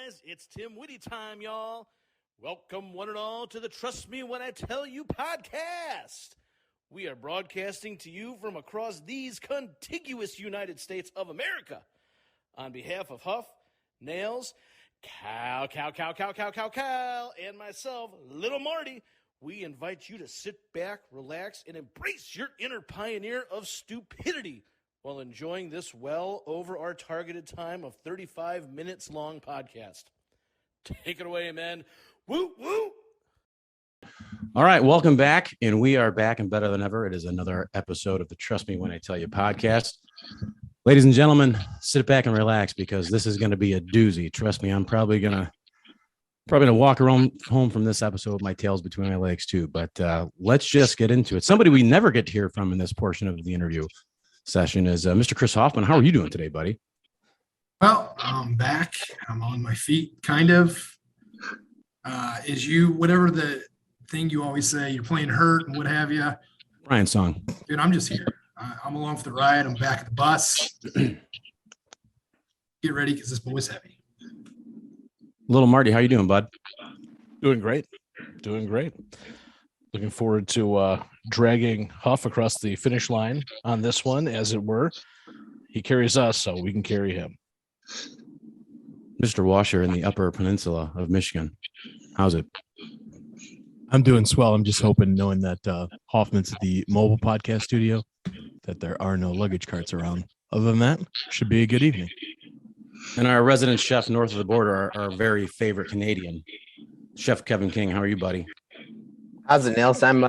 guys, it's Tim Whitty time, y'all. Welcome one and all to the Trust Me When I Tell You podcast. We are broadcasting to you from across these contiguous United States of America. On behalf of Huff, Nails, Cal, and myself, Little Marty, we invite you to sit back, relax, and embrace your inner pioneer of stupidity while enjoying this well over our targeted time of 35 minutes long podcast. Take it away, man. Woo, woo. All right, welcome back, and we are back and better than ever. It is another episode of the Trust Me When I Tell You podcast. Ladies and gentlemen, sit back and relax because this is going to be a doozy. Trust me, I'm probably gonna walk around home from this episode with my tails between my legs too. But let's just get into it. Somebody we never get to hear from in this portion of the interview session is Mr. Chris Hoffman. How are you doing today, buddy? Well, I'm back. I'm on my feet, kind of. Whatever the thing you always say, you're playing hurt and what have you. Brian's song. Dude, I'm just here. I'm along for the ride. I'm back at the bus. Get ready because this boy's heavy. Little Marty, how you doing, bud? Doing great. Looking forward to dragging Huff across the finish line on this one, as it were. He carries us, so we can carry him. Mr. Washer in the Upper Peninsula of Michigan. How's it? I'm doing swell. I'm just hoping, knowing that Hoffman's at the mobile podcast studio, that there are no luggage carts around. Other than that, should be a good evening. And our resident chef north of the border, our very favorite Canadian, Chef Kevin King. How are you, buddy? How's it, Nils? I'm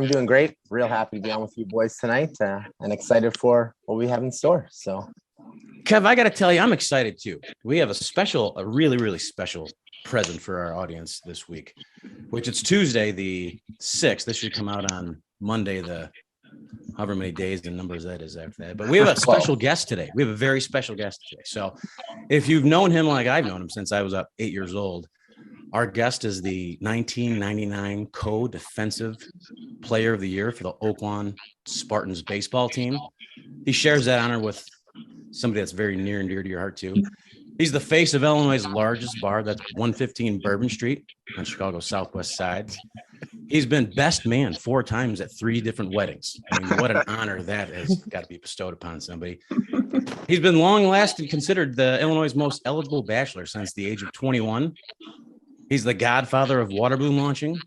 doing great. Real happy to be on with you boys tonight, and excited for what we have in store. So, Kev, I got to tell you, I'm excited too. We have a really, really special present for our audience this week, which it's Tuesday, the 6th. This should come out on Monday, the however many days and numbers that is after that. But we have a special guest today. We have a very special guest today. So if you've known him like I've known him since I was 8 years old, our guest is the 1999 co-defensive player of the year for the Oaklawn Spartans baseball team. He shares that honor with somebody that's very near and dear to your heart too. He's the face of Illinois' largest bar. That's 115 Bourbon Street on Chicago's southwest side. He's been best man 4 times at 3 different weddings. I mean, what an honor that has got to be bestowed upon somebody. He's been long lasting, considered the Illinois' most eligible bachelor since the age of 21. He's the godfather of water balloon launching.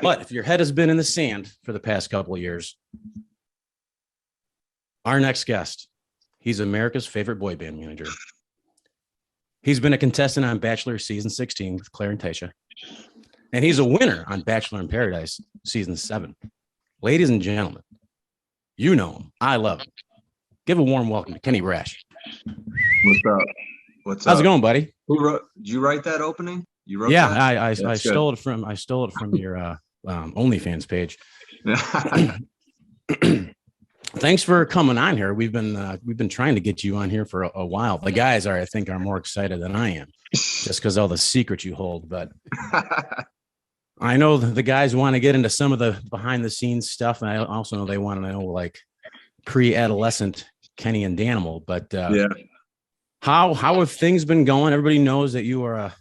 But if your head has been in the sand for the past couple of years, our next guest, he's America's favorite boy band manager. He's been a contestant on Bachelor season 16 with Claire and Taisha. And he's a winner on Bachelor in Paradise season 7. Ladies and gentlemen, you know him. I love him. Give a warm welcome to Kenny Brash. What's up? How's it going, buddy? Did you write that opening? You wrote that? I stole good. I stole it from your OnlyFans page. Thanks for coming on here. We've been trying to get you on here for a while. The guys I think are more excited than I am, just because all the secrets you hold. But I know the guys want to get into some of the behind the scenes stuff, and I also know they want to know like pre-adolescent Kenny and Danimal. But yeah, how have things been going? Everybody knows that you are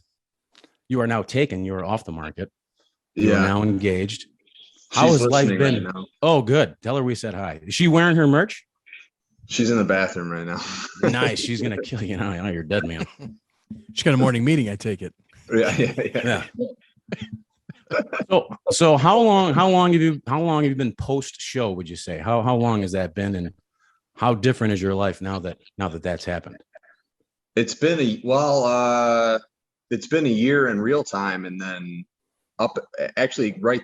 now taken. You are off the market. You are now engaged. How has life been? Right, oh, good. Tell her we said hi. Is she wearing her merch? She's in the bathroom right now. Nice. She's gonna kill you now. I know you're dead, man. She's got a morning meeting, I take it. Yeah. So how long have you been post show? Would you say how long has that been, and how different is your life now that that's happened? It's been a year in real time, and then right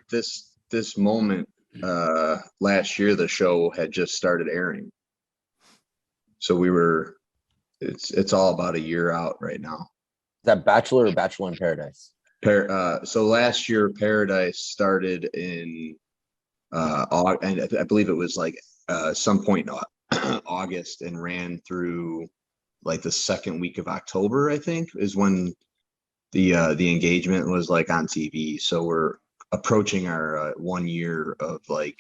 this moment last year the show had just started airing, so it's all about a year out right now. Is that Bachelor or Bachelor in Paradise? So last year Paradise started in and I believe it was like some point in August and ran through like the second week of October, I think, is when the engagement was like on TV. So we're approaching our 1 year of like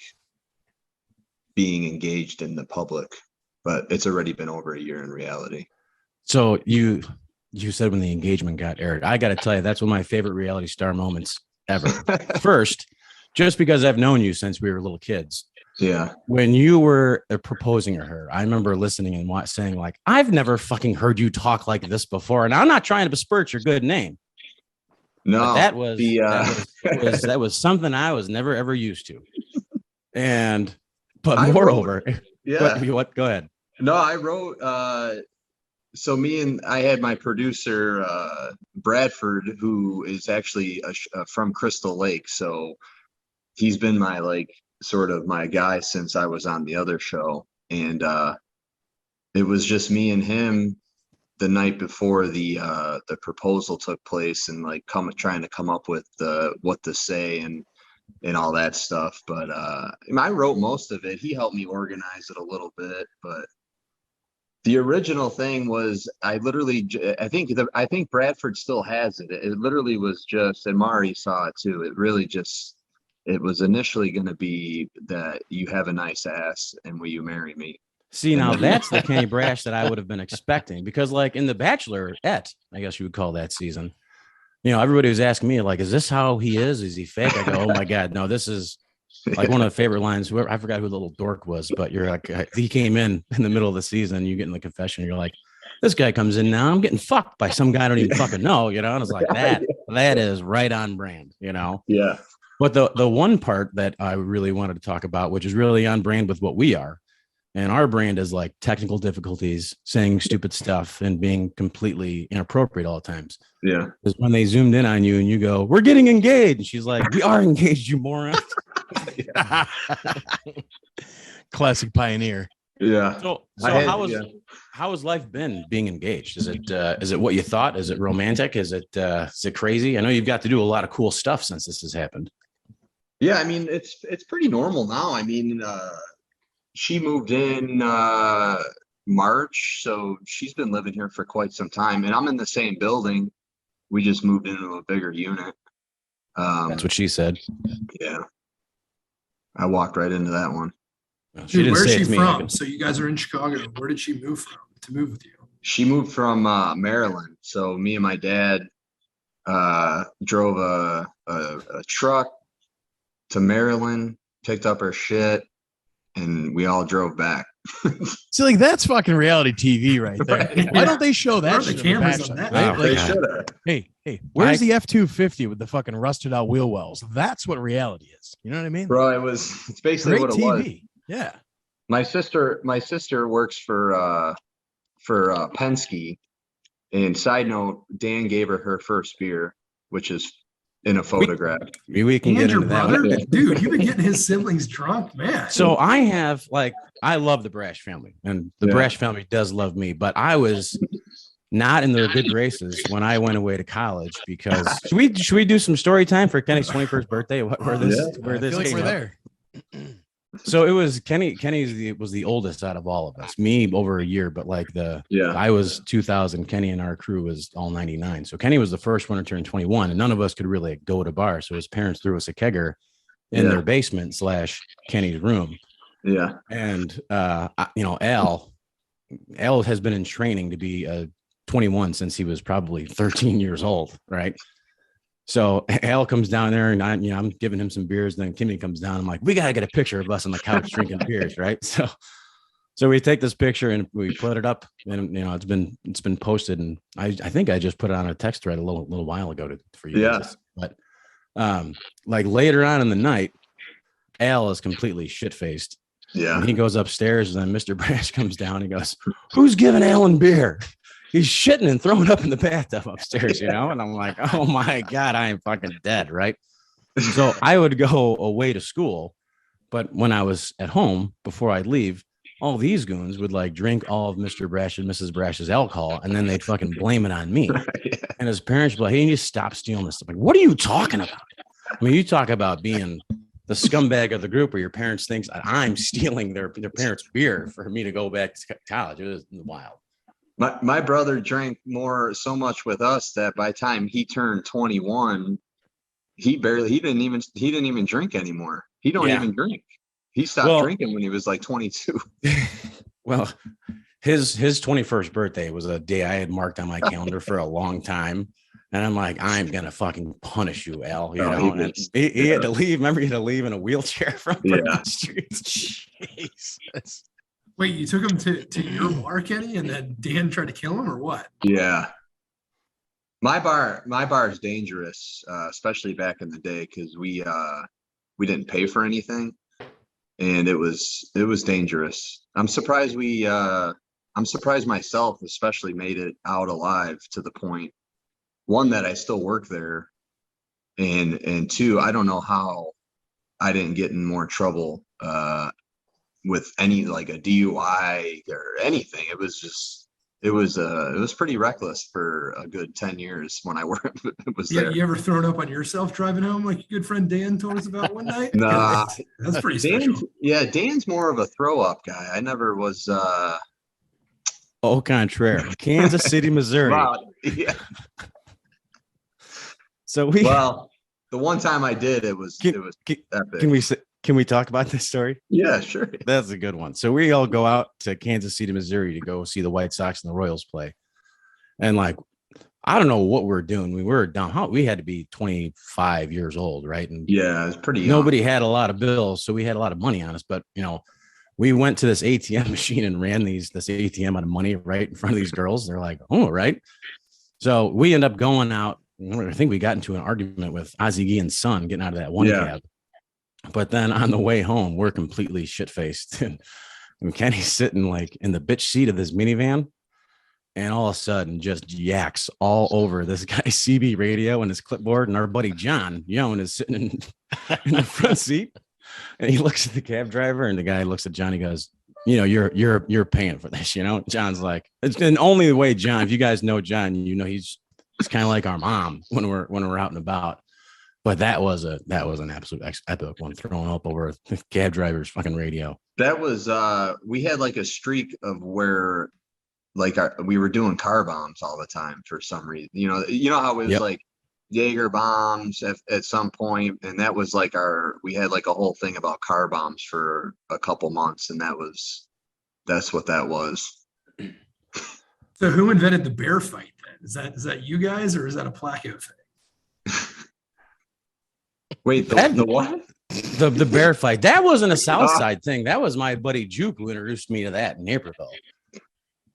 being engaged in the public, but it's already been over a year in reality. So you said when the engagement got aired. I got to tell you, that's one of my favorite reality star moments ever. First, just because I've known you since we were little kids. Yeah. When you were proposing to her, I remember listening and saying, like, I've never fucking heard you talk like this before. And I'm not trying to besmirch your good name. No, but that was something I was never ever used to. But moreover, go ahead. No, I wrote, so I had my producer, Bradford, who is actually from Crystal Lake. So he's been my sort of my guy since I was on the other show. And it was just me and him the night before the proposal took place, and trying to come up with what to say and all that stuff. But I wrote most of it. He helped me organize it a little bit, but the original thing was I think Bradford still has it. It literally was just, and Mari saw it too. It was initially going to be that you have a nice ass and will you marry me? See, now that's the Kenny Brash that I would have been expecting, because in the Bachelorette, I guess you would call that season, everybody was asking me, is this how he is? Is he fake? I go, oh my God, no, this is one of the favorite lines. I forgot who the little dork was, but you're like, he came in the middle of the season, you get in the confession, you're like, this guy comes in now, I'm getting fucked by some guy I don't even fucking know, and I was like, that is right on brand, Yeah. But the one part that I really wanted to talk about, which is really on brand with what we are, and our brand is technical difficulties, saying stupid stuff, and being completely inappropriate all the times. Yeah. Is when they zoomed in on you and you go, we're getting engaged. And she's like, we are engaged, you moron. Classic pioneer. Yeah. So how has life been being engaged? Is it what you thought? Is it romantic? Is it crazy? I know you've got to do a lot of cool stuff since this has happened. Yeah, it's pretty normal now. She moved in March, so she's been living here for quite some time, and I'm in the same building. We just moved into a bigger unit. That's what she said. Yeah, I walked right into that one. Well, Dude, where's she from? So you guys are in Chicago. Where did she move from to move with you? She moved from Maryland. So me and my dad drove a truck to Maryland, picked up her shit, and we all drove back. See, that's fucking reality TV right there. Right. Why don't they show that? Where are the shit cameras on on that? Right? They should have. Hey, where's the F-250 with the fucking rusted out wheel wells? That's what reality is. You know what I mean? Bro, it's basically Great what it TV. was. Yeah. My sister works for Penske. And side note, Dan gave her first beer, which is in a photograph. We can And get your into that. brother? Dude, you've been getting his siblings drunk, man. So I have I love the Brash family, and the Brash family does love me, but I was not in their good graces when I went away to college, because should we do some story time for Kenny's 21st birthday? Where this We're there. So it was Kenny's was the oldest out of all of us, me over a year, but I was 2000. Kenny and our crew was all 99. So Kenny was the first one to turn 21, and none of us could really go to bar. So his parents threw us a kegger in their basement / Kenny's room. Yeah. And Al has been in training to be 21 since he was probably 13 years old, right? So Al comes down there, and I'm giving him some beers. And then Kimmy comes down. I'm like, we gotta get a picture of us on the couch drinking beers, right? So we take this picture and we put it up, and it's been posted, and I think I just put it on a text thread a little while ago for you guys. But later on in the night, Al is completely shit faced. Yeah. And he goes upstairs, and then Mr. Brash comes down. He goes, "Who's giving Alan beer?" He's shitting and throwing up in the bathtub upstairs, And I'm like, oh my God, I am fucking dead, right? So I would go away to school, but when I was at home, before I'd leave, all these goons would drink all of Mr. Brash and Mrs. Brash's alcohol, and then they'd fucking blame it on me. And his parents would be like, hey, you need to stop stealing this stuff. Like, what are you talking about? I mean, you talk about being the scumbag of the group where your parents thinks I'm stealing their parents' beer for me to go back to college. It was wild. My brother drank so much with us that by the time he turned 21, he didn't even drink anymore. He don't even drink. He stopped drinking when he was 22. Well, his 21st birthday was a day I had marked on my calendar for a long time. And I'm like, I'm gonna fucking punish you, Al. You know, and he had to leave. Remember, he had to leave in a wheelchair from Bourbon Street. Jesus. Wait, you took him to your bar, Kenny, and then Dan tried to kill him, or what? Yeah. My bar is dangerous, especially back in the day, because we didn't pay for anything, and it was dangerous. I'm surprised myself especially made it out alive, to the point, one, that I still work there, and two, I don't know how I didn't get in more trouble with any, like, a DUI or anything. It was pretty reckless for a good 10 years when I worked. Yeah, you ever thrown up on yourself driving home like your good friend Dan told us about one night? Nah, that's pretty special. Dan's more of a throw up guy. I never was. Au contraire, Kansas City, Missouri. Wow, yeah. So the one time I did, it was epic. Can we talk about this story? Yeah, sure. That's a good one. So we all go out to Kansas City, Missouri to go see the White Sox and the Royals play. And, like, I don't know what we're doing. We were down. We had to be 25 years old, right? And yeah, it's pretty young. Nobody had a lot of bills, so we had a lot of money on us. But, you know, we went to this ATM machine and ran this ATM out of money right in front of these girls. They're like, oh, right. So we end up going out. I think we got into an argument with Ozzie Guillen's son getting out of that one cab. But then on the way home, we're completely shit-faced. And Kenny's sitting, like, in the bitch seat of this minivan, and all of a sudden just yaks all over this guy's CB radio and his clipboard. And our buddy John Young is sitting in the front seat. And he looks at the cab driver, and the guy looks at John. He goes, you know, you're paying for this, you know? John's like, it's the only way, John, if you guys know John, you know, he's kind of like our mom when we're out and about. But that was an absolute epic one, throwing up over a cab driver's fucking radio. That was we had like a streak of where, like, we were doing car bombs all the time for some reason. You know how it was like Jaeger bombs at some point, and that was like we had like a whole thing about car bombs for a couple months, and that's what that was. So who invented the bear fight then? Is that you guys, or is that a Placco thing? Wait, the what? The bear fight. That wasn't a South Side thing. That was my buddy Juke who introduced me to that in Naperville.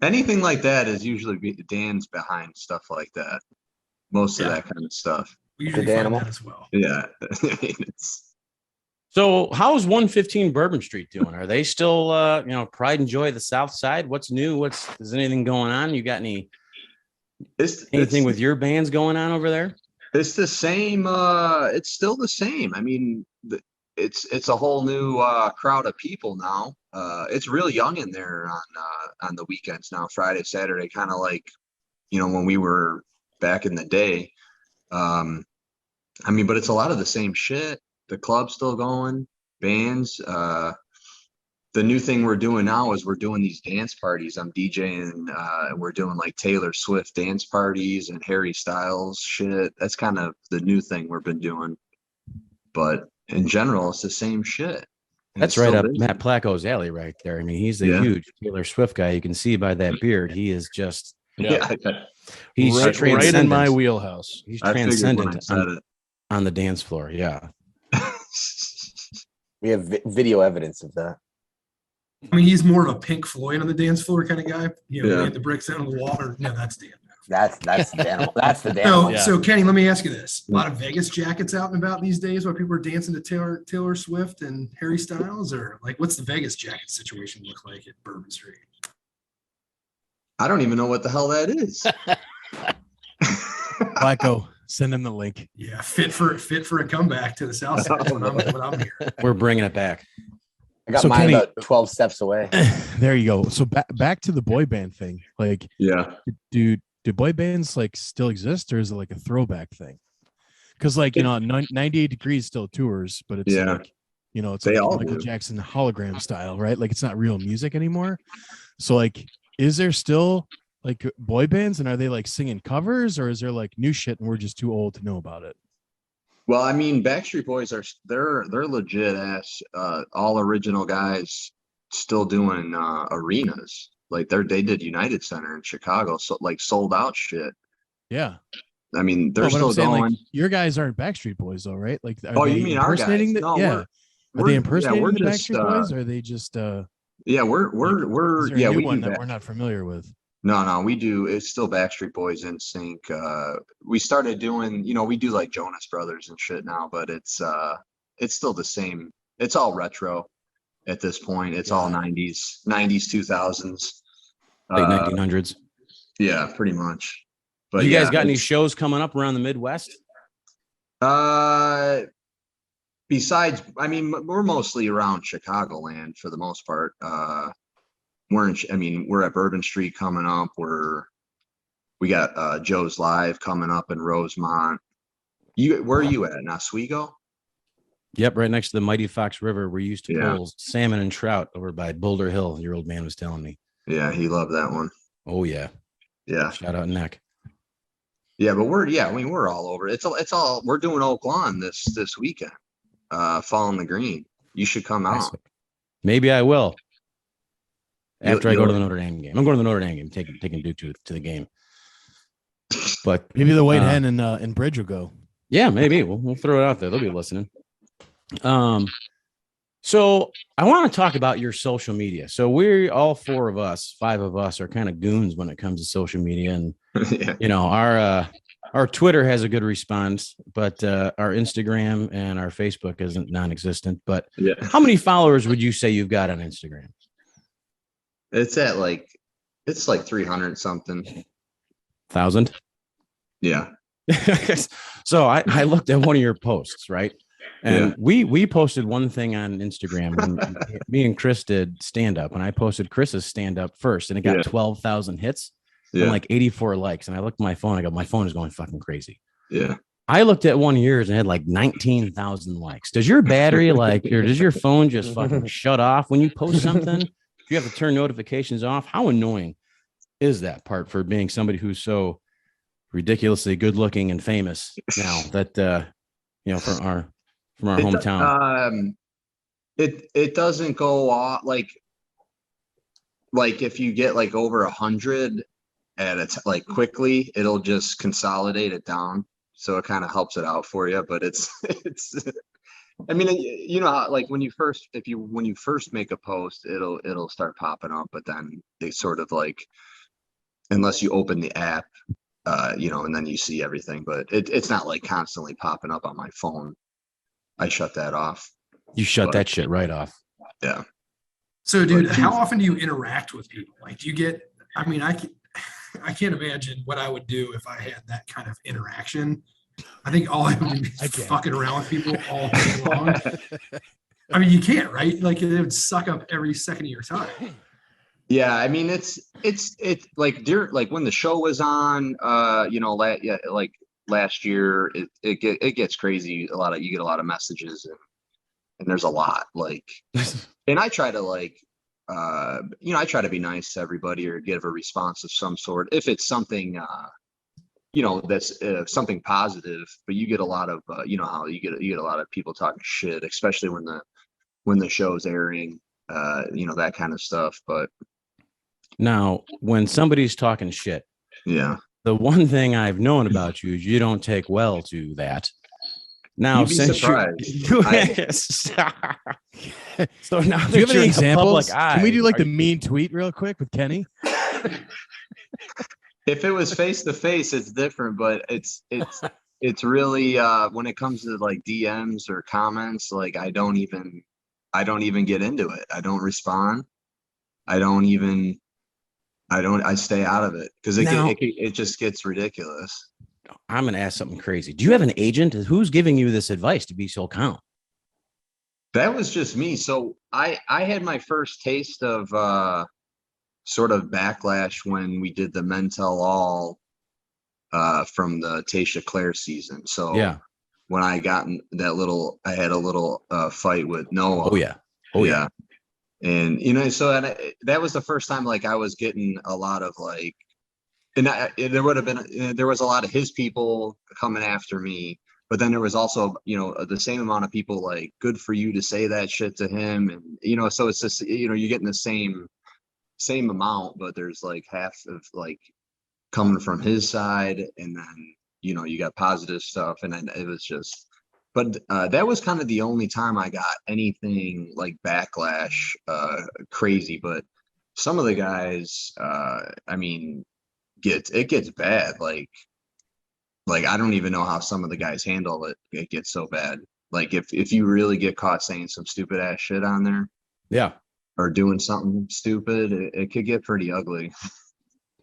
Anything like that is usually Dan's behind stuff like that. Most of that kind of stuff. We usually find that as well. Yeah. So how's 115 Bourbon Street doing? Are they still, pride and joy of the South Side? What's new? Is anything going on? You got anything with your bands going on over there? It's the same. It's still the same. I mean, it's a whole new crowd of people now. It's real young in there on the weekends now, Friday, Saturday, kind of like, when we were back in the day. I mean, but it's a lot of the same shit. The club's still going, bands. The new thing we're doing now is we're doing these dance parties. I'm DJing, and we're doing like Taylor Swift dance parties and Harry Styles shit. That's kind of the new thing we've been doing. But in general, it's the same shit. That's right up Matt Placco's alley right there. I mean, he's a huge Taylor Swift guy. You can see by that beard, he is just he's right in my wheelhouse. He's transcendent on the dance floor. Yeah. We have video evidence of that. I mean, he's more of a Pink Floyd on the dance floor kind of guy. Get the bricks out on the wall. No, that's Dan. That's Dan. That's the Dan. So Kenny, let me ask you this: a lot of Vegas jackets out and about these days, while people are dancing to Taylor Swift and Harry Styles, or like, what's the Vegas jacket situation look like at Bourbon Street? I don't even know what the hell that is. Placco, send him the link. Yeah, fit for a comeback to the South Side when I'm here. We're bringing it back. I got mine about 12 steps away. There you go. So back to the boy band thing. Like, do boy bands like still exist, or is it like a throwback thing? Because 98 Degrees still tours, but it's like, it's like Michael Jackson hologram style, right? Like, it's not real music anymore. So like, is there still like boy bands, and are they like singing covers, or is there like new shit and we're just too old to know about it? Well, I mean, Backstreet Boys they're legit ass, all original guys still doing arenas. Like they did United Center in Chicago, so like sold out shit. Yeah. I mean, they're But still I'm saying, going. like, your guys aren't Backstreet Boys, though, right? Like, are Oh, they you mean our guys? impersonating the? No, Yeah. Are they impersonating the just, Backstreet Boys? Or are they just? Yeah, Is there a new we one do that that. we're not familiar with? No, we do. It's still Backstreet Boys in sync. We started doing, we do like Jonas Brothers and shit now, but it's still the same. It's all retro at this point. It's all 90s, 2000s. Late 1900s. Yeah, pretty much. But you yeah, guys got any shows coming up around the Midwest? Besides, I mean, we're mostly around Chicagoland for the most part. We're at Bourbon Street coming up. We got Joe's Live coming up in Rosemont. Where are you at? In Oswego? Yep, right next to the Mighty Fox River. We used to Yeah. pull salmon and trout over by Boulder Hill. Your old man was telling me. Yeah, he loved that one. Oh yeah. Yeah. Shout out Neck. Yeah, but we're all over. It's all we're doing Oak Lawn this weekend. Following the Green. You should come out. Maybe I will. After I go to the Notre Dame game. I'm going to the Notre Dame game, taking Duke to the game. But maybe the White Hen and Bridge will go. Yeah, maybe. We'll throw it out there. They'll be listening. So I want to talk about your social media. So we're all five of us are kind of goons when it comes to social media. And yeah. Our Twitter has a good response, but our Instagram and our Facebook isn't non-existent. But yeah. How many followers would you say you've got on Instagram? It's like 300 something. 1,000? Yeah. So I looked at one of your posts, right? And we posted one thing on Instagram when me and Chris did stand up, and I posted Chris's stand up first, and it got 12,000 hits and like 84 likes. And I looked at my phone, I go, my phone is going fucking crazy. Yeah. I looked at one of yours and had like 19,000 likes. Does your battery or does your phone just fucking shut off when you post something? You have to turn notifications off. How annoying is that part for being somebody who's so ridiculously good looking and famous now that from our hometown? It doesn't go off like if you get like over 100 like quickly, it'll just consolidate it down, so it kind of helps it out for you. But it's I mean, how, like when you first make a post, it'll start popping up, but then they sort of like, unless you open the app, and then you see everything, but it's not like constantly popping up on my phone. I shut that off. You shut that shit right off. Yeah. So, dude, how often do you interact with people? Like, do you get? I mean, I can't imagine what I would do if I had that kind of interaction. I think all I would be fucking around with people all day long. I mean, you can't, right? Like, it would suck up every second of your time. Yeah, I mean, it's like when the show was on, like last year, it gets crazy. You get a lot of messages, and there's a lot like, and I try to I try to be nice to everybody or give a response of some sort if it's something that's something positive. But you get a lot of how you get a lot of people talking shit, especially when the show's airing, that kind of stuff. But now when somebody's talking shit, the one thing I've known about you is you don't take well to that. Now, since so now do you have any examples? Can we do like the mean tweet real quick with Kenny? If it was face to face, it's different, but it's really when it comes to like DMs or comments, like I don't even get into it. I don't respond. I stay out of it because it just gets ridiculous. I'm going to ask something crazy. Do you have an agent? Who's giving you this advice to be so calm? That was just me. So I had my first taste of sort of backlash when we did the Men Tell All from the Tasha Claire season. So when I got I had a little fight with Noah. Oh yeah. And that was the first time like I was getting a lot of like, and there was a lot of his people coming after me, but then there was also the same amount of people like, good for you to say that shit to him, and so it's just you're getting the same amount, but there's like half of like coming from his side, and then you got positive stuff, and then it was just. But that was kind of the only time I got anything like backlash crazy. But some of the guys, I mean, it gets bad. Like I don't even know how some of the guys handle it. It gets so bad. Like if you really get caught saying some stupid ass shit on there, Yeah. or doing something stupid, it could get pretty ugly.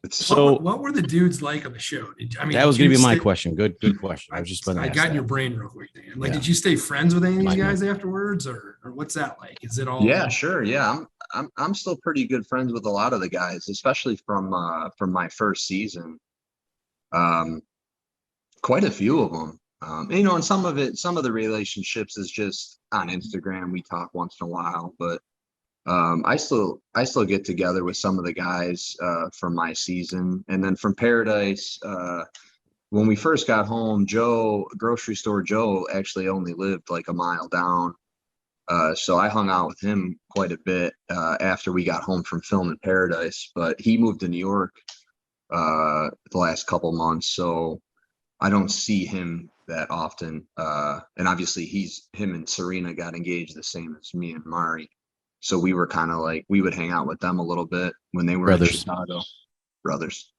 So what were the dudes like on the show? That was going to be my question. Good question. I was just I got in your brain real quick, Dan. Like, Yeah. did you stay friends with any of these Might guys afterwards, or what's that like? Is it all? Yeah, sure. Yeah, I'm still pretty good friends with a lot of the guys, especially from my first season. Quite a few of them. And some of the relationships is just on Instagram. We talk once in a while, but I still get together with some of the guys from my season, and then from Paradise. When we first got home, grocery store Joe actually only lived like a mile down. So I hung out with him quite a bit after we got home from filming Paradise, but he moved to New York the last couple months, so I don't see him that often. And obviously him and Serena got engaged the same as me and Mari. So we were kind of like, we would hang out with them a little bit when they were in Chicago. Brothers.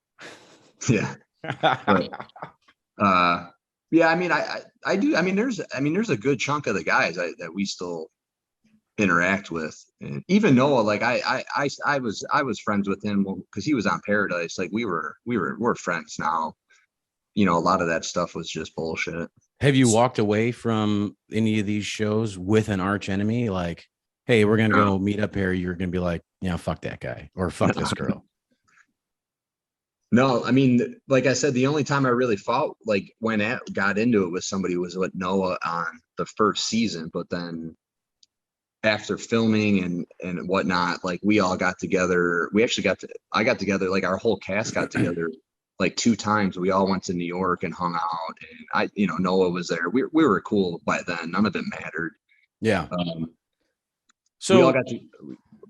Yeah. But, yeah, I mean, I do. I mean, there's a good chunk of the guys that we still interact with, and even Noah. Like I was friends with him because he was on Paradise. Like we're friends now. A lot of that stuff was just bullshit. Have you walked away from any of these shows with an arch enemy? Like, hey, we're gonna go meet up here. You're gonna be like, fuck that guy or fuck this girl. No, I mean, like I said, the only time I really fought, like got into it with somebody was with Noah on the first season. But then after filming and whatnot, like we all got together. I got together, like our whole cast got together like 2 times. We all went to New York and hung out, and Noah was there. We were cool by then. None of it mattered. Yeah. So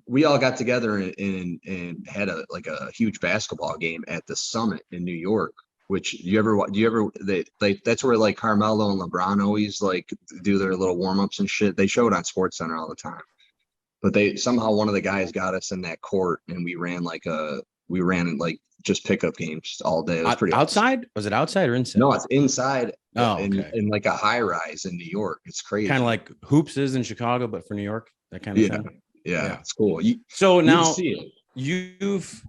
we all got together and had a huge basketball game at the Summit in New York, which that's where like Carmelo and LeBron always like do their little warm-ups and shit. They show it on SportsCenter all the time. But somehow one of the guys got us in that court, and we ran just pickup games all day. It was pretty outside. Awesome. Was it outside or inside? No, it's inside. Oh, okay. in like a high rise in New York. It's crazy. Kind of like Hoops is in Chicago, but for New York, that kind of thing. Yeah, it's cool. So now you've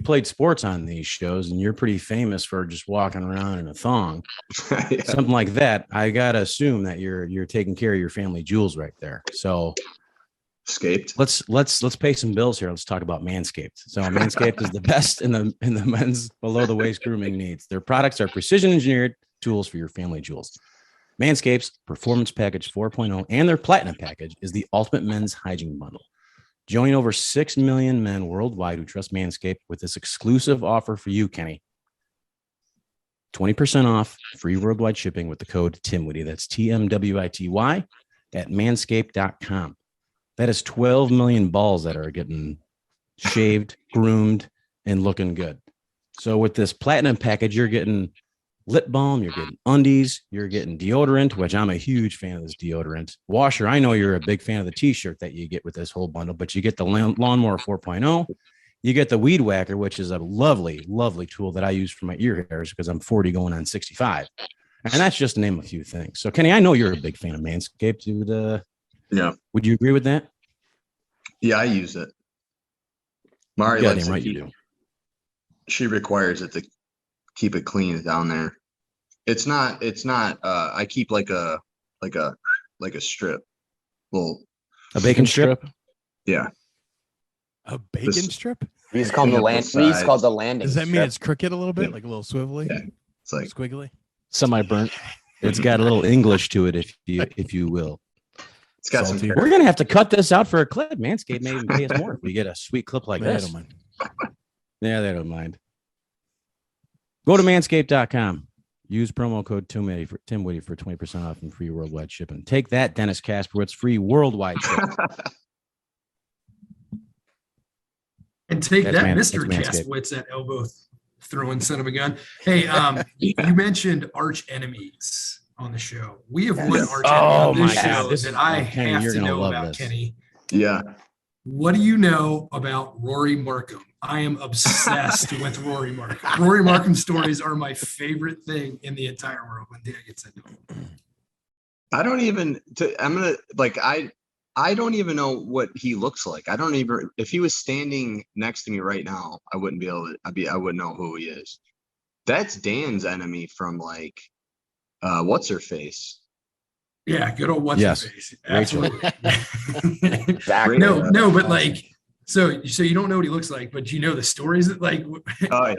played sports on these shows, and you're pretty famous for just walking around in a thong, yeah. Something like that. I gotta assume that you're taking care of your family jewels right there. So Escaped. Let's pay some bills here. Let's talk about Manscaped. So Manscaped is the best in the men's below the waist grooming needs. Their products are precision engineered tools for your family jewels. Manscaped's Performance Package 4.0 and their Platinum Package is the ultimate men's hygiene bundle. Join over 6 million men worldwide who trust Manscaped with this exclusive offer for you, Kenny. 20% off, free worldwide shipping with the code TIMWITY. That's TMWITY at manscaped.com. That is 12 million balls that are getting shaved, groomed, and looking good. So with this Platinum Package, you're getting lip balm, you're getting undies, you're getting deodorant, which I'm a huge fan of this deodorant. Washer, I know you're a big fan of the t-shirt that you get with this whole bundle, but you get the Lawnmower 4.0, you get the Weed Whacker, which is a lovely, lovely tool that I use for my ear hairs because I'm 40 going on 65. And that's just to name a few things. So Kenny, I know you're a big fan of Manscaped, dude. Yeah. Would you agree with that? Yeah, I use it. Mari likes right, it. you do. She requires it to keep it clean down there. It's not I keep like a strip. A bacon strip? Yeah. A bacon strip? We used to call the landing. Does that mean strip. it's crooked a little bit, Yeah. like a little swivelly? Yeah. It's like squiggly, semi-burnt. It's got a little English to it, if you will. it's got Salty. some We're gonna have to cut this out for a clip. Manscaped may even pay us more if we get a sweet clip like I this. don't mind. Yeah, they don't mind. Go to manscaped.com. Use promo code Timwitty for 20% off and free worldwide shipping. Take that, Dennis Kasperwitz, free worldwide shipping. And take That's that, Mr. Manscaped. Jaspwitz at elbow throwing son of a gun. Hey, you mentioned arch enemies on the show. We have one arch enemy on this show that I have to know about, Kenny. Yeah. What do you know about Rory Markham? I am obsessed with Rory Markham. Rory Markham stories are my favorite thing in the entire world when Dan gets into them. I don't even, I don't even know what he looks like. I don't even, if he was standing next to me right now, I wouldn't be able to, I wouldn't know who he is. That's Dan's enemy from like, what's her face? Yeah, good old what's her face. Absolutely. Exactly. No, but like, so you don't know what he looks like, but you know the stories that like,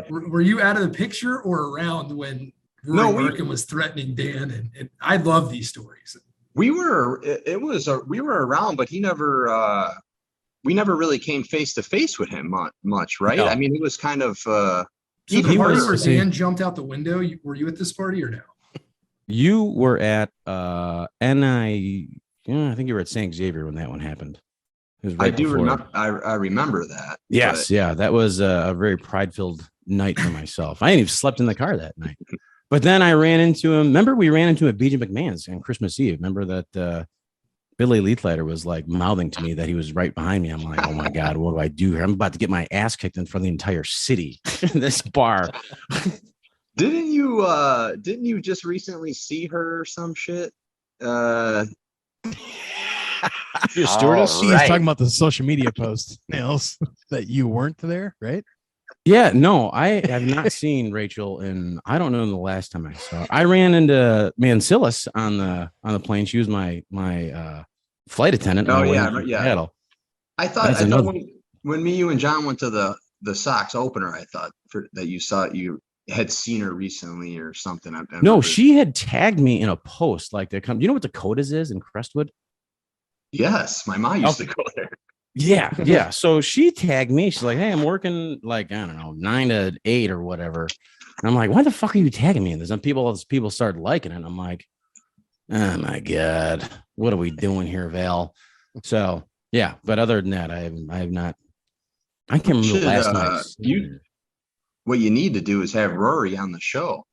were you out of the picture or around when Rory Markham was threatening Dan? And I love these stories. We were around, but we never really came face to face with him much, right? No. I mean, it was kind of, so the party where Dan jumped out the window, were you at this party or no? You were at I think you were at St. Xavier when that one happened. It was right I do remember. I remember that. Yes, yeah, that was a very pride-filled night for myself. I ain't even slept in the car that night. But then I ran into him. Remember, we ran into him at BJ McMahon's on Christmas Eve. Remember that Billy Leithleiter was like mouthing to me that he was right behind me. I'm like, oh my God, what do I do here? I'm about to get my ass kicked in front of the entire city in this bar. Didn't you just recently see her or some shit? Your stewardess? He's talking about the social media post, Nails, that you weren't there, right? Yeah, no, I have not seen Rachel in, I don't know the last time I saw her. I ran into Mancillis on the plane. She was my flight attendant. Oh yeah. I thought when me, you and John went to the Sox opener, I thought that you had seen her recently or something. No, she had tagged me in a post like they come. You know what Dakota's is in Crestwood? Yes, my mom used to go there. Yeah. So she tagged me. She's like, "Hey, I'm working like I don't know 9 to 8 or whatever." And I'm like, "Why the fuck are you tagging me in this?" And people started liking it. And I'm like, "Oh my God, what are we doing here, Val?" So yeah, but other than that, I have not. I can't remember the last night. What you need to do is have Rory on the show.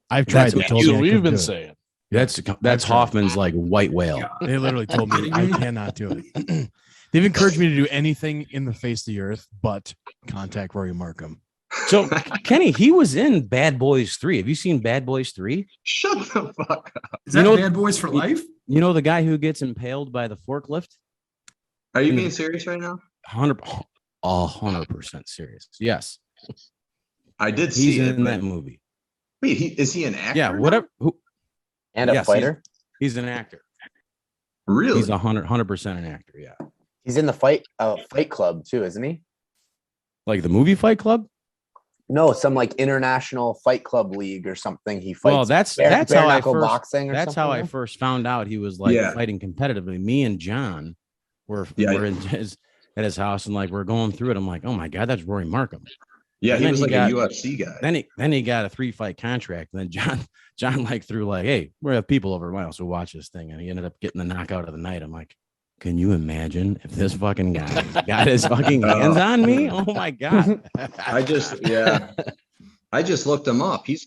I've tried. That's what we've been saying. That's Hoffman's like white whale. They literally told me I cannot do it. They've encouraged me to do anything in the face of the earth but contact Rory Markham. So Kenny, he was in Bad Boys 3. Have you seen Bad Boys 3? Shut the fuck up. Is that Bad Boys for Life? You know the guy who gets impaled by the forklift? Are you being serious right now? 100% serious. Yes. I did see it in that movie. Wait, is he an actor? Yeah, whatever. And a fighter? He's an actor. Really? He's 100% an actor, yeah. He's in the Fight Club too, isn't he? Like the movie Fight Club? No, some like international fight club league or something. He fights. Well, that's how I first boxing. That's how I first found out he was like fighting competitively. Me and John were at his house and like we're going through it. I'm like, oh my God, that's Rory Markham. Yeah, he was like a UFC guy. Then he got a 3-fight contract. And then John like threw like, hey, we have people over at my house who watch this thing, and he ended up getting the knockout of the night. I'm like, can you imagine if this fucking guy got his fucking hands on me? Oh my God. I just looked him up. He's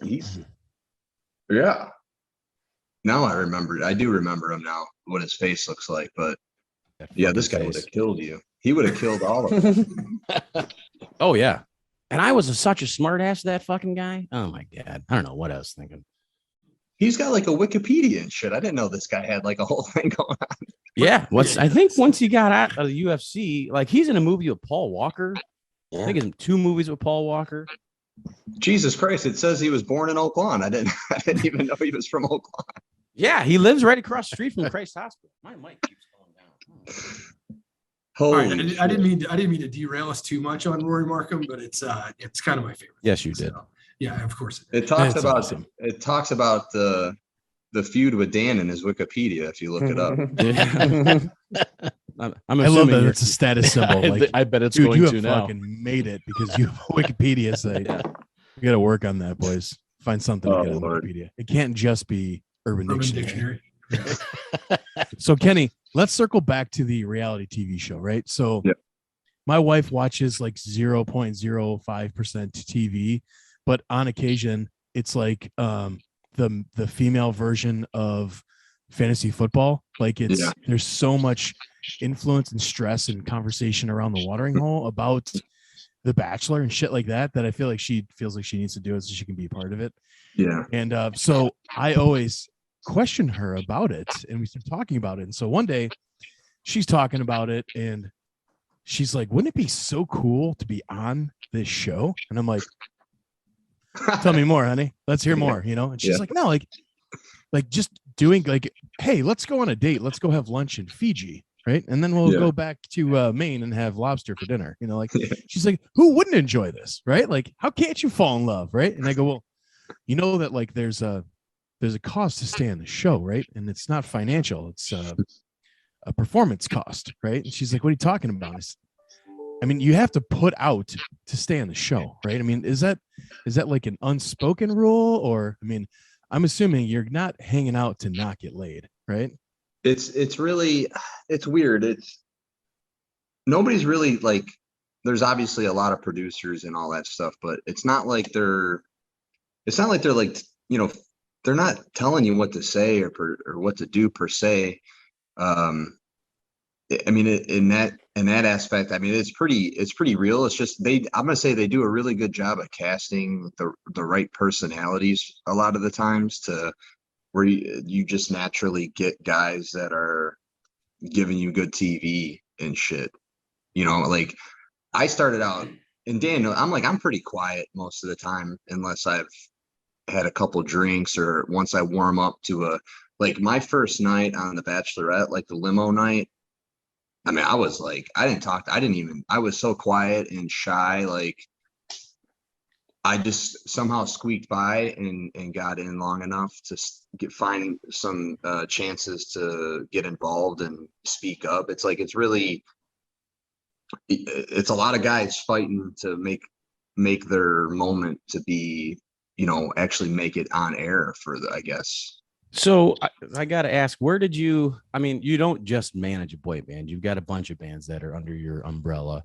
Now I remember. I do remember him now, what his face looks like. But yeah, this guy would have killed you. He would have killed all of them. Oh yeah. And I was such a smart ass, that fucking guy. Oh my God. I don't know what I was thinking. He's got like a Wikipedia and shit. I didn't know this guy had like a whole thing going on. Yeah. I think once he got out of the UFC, like he's in a movie with Paul Walker. I think he's in 2 movies with Paul Walker. Jesus Christ. It says he was born in Oak Lawn. I didn't even know he was from Oak Lawn. Yeah. He lives right across the street from Christ Hospital. My mic keeps going down. Right, I didn't mean to derail us too much on Rory Markham, but it's kind of my favorite. Yes, you did. Yeah, of course. It talks about the feud with Dan in his Wikipedia if you look it up. I love that it's a status symbol. Like, I bet it's dude, going you to have now. fucking made it because you have a Wikipedia site. You got to work on that, boys. Find something to get on Wikipedia. It can't just be Urban Dictionary. So Kenny, let's circle back to the reality TV show, right? So my wife watches like 0.05% TV, but on occasion it's like the female version of fantasy football. Like there's so much influence and stress and conversation around the watering hole about the Bachelor and shit like that I feel like she feels like she needs to do it so she can be part of it. Yeah. And so I always question her about it, and we start talking about it. And so one day she's talking about it and she's like, wouldn't it be so cool to be on this show? And I'm like, tell me more, honey. Let's hear more, you know? And she's like, no, like just doing like, hey, let's go on a date. Let's go have lunch in Fiji. Right. And then we'll go back to Maine and have lobster for dinner. You know, like she's like, who wouldn't enjoy this? Right. Like, how can't you fall in love? Right. And I go, well, you know that like there's a cost to stay on the show. Right. And it's not financial. It's a performance cost. Right. And she's like, what are you talking about? I mean, you have to put out to stay on the show. Right. I mean, is that like an unspoken rule? Or, I mean, I'm assuming you're not hanging out to not get laid. Right. It's really, it's weird. Nobody's really like, there's obviously a lot of producers and all that stuff, but it's not like they're like, you know, they're not telling you what to say or what to do per se. I mean, in that aspect, I mean, it's pretty real. It's just I'm gonna say they do a really good job of casting the right personalities a lot of the times to where you just naturally get guys that are giving you good TV and shit. You know, like I started out, and Dan, I'm pretty quiet most of the time unless I've had a couple drinks or once I warm up to like my first night on The Bachelorette, like the limo night. I mean, I was like, I was so quiet and shy. Like I just somehow squeaked by and got in long enough to find some chances to get involved and speak up. It's like, it's a lot of guys fighting to make their moment to be, you know, actually make it on air I guess. So I got to ask, I mean, you don't just manage a boy band. You've got a bunch of bands that are under your umbrella.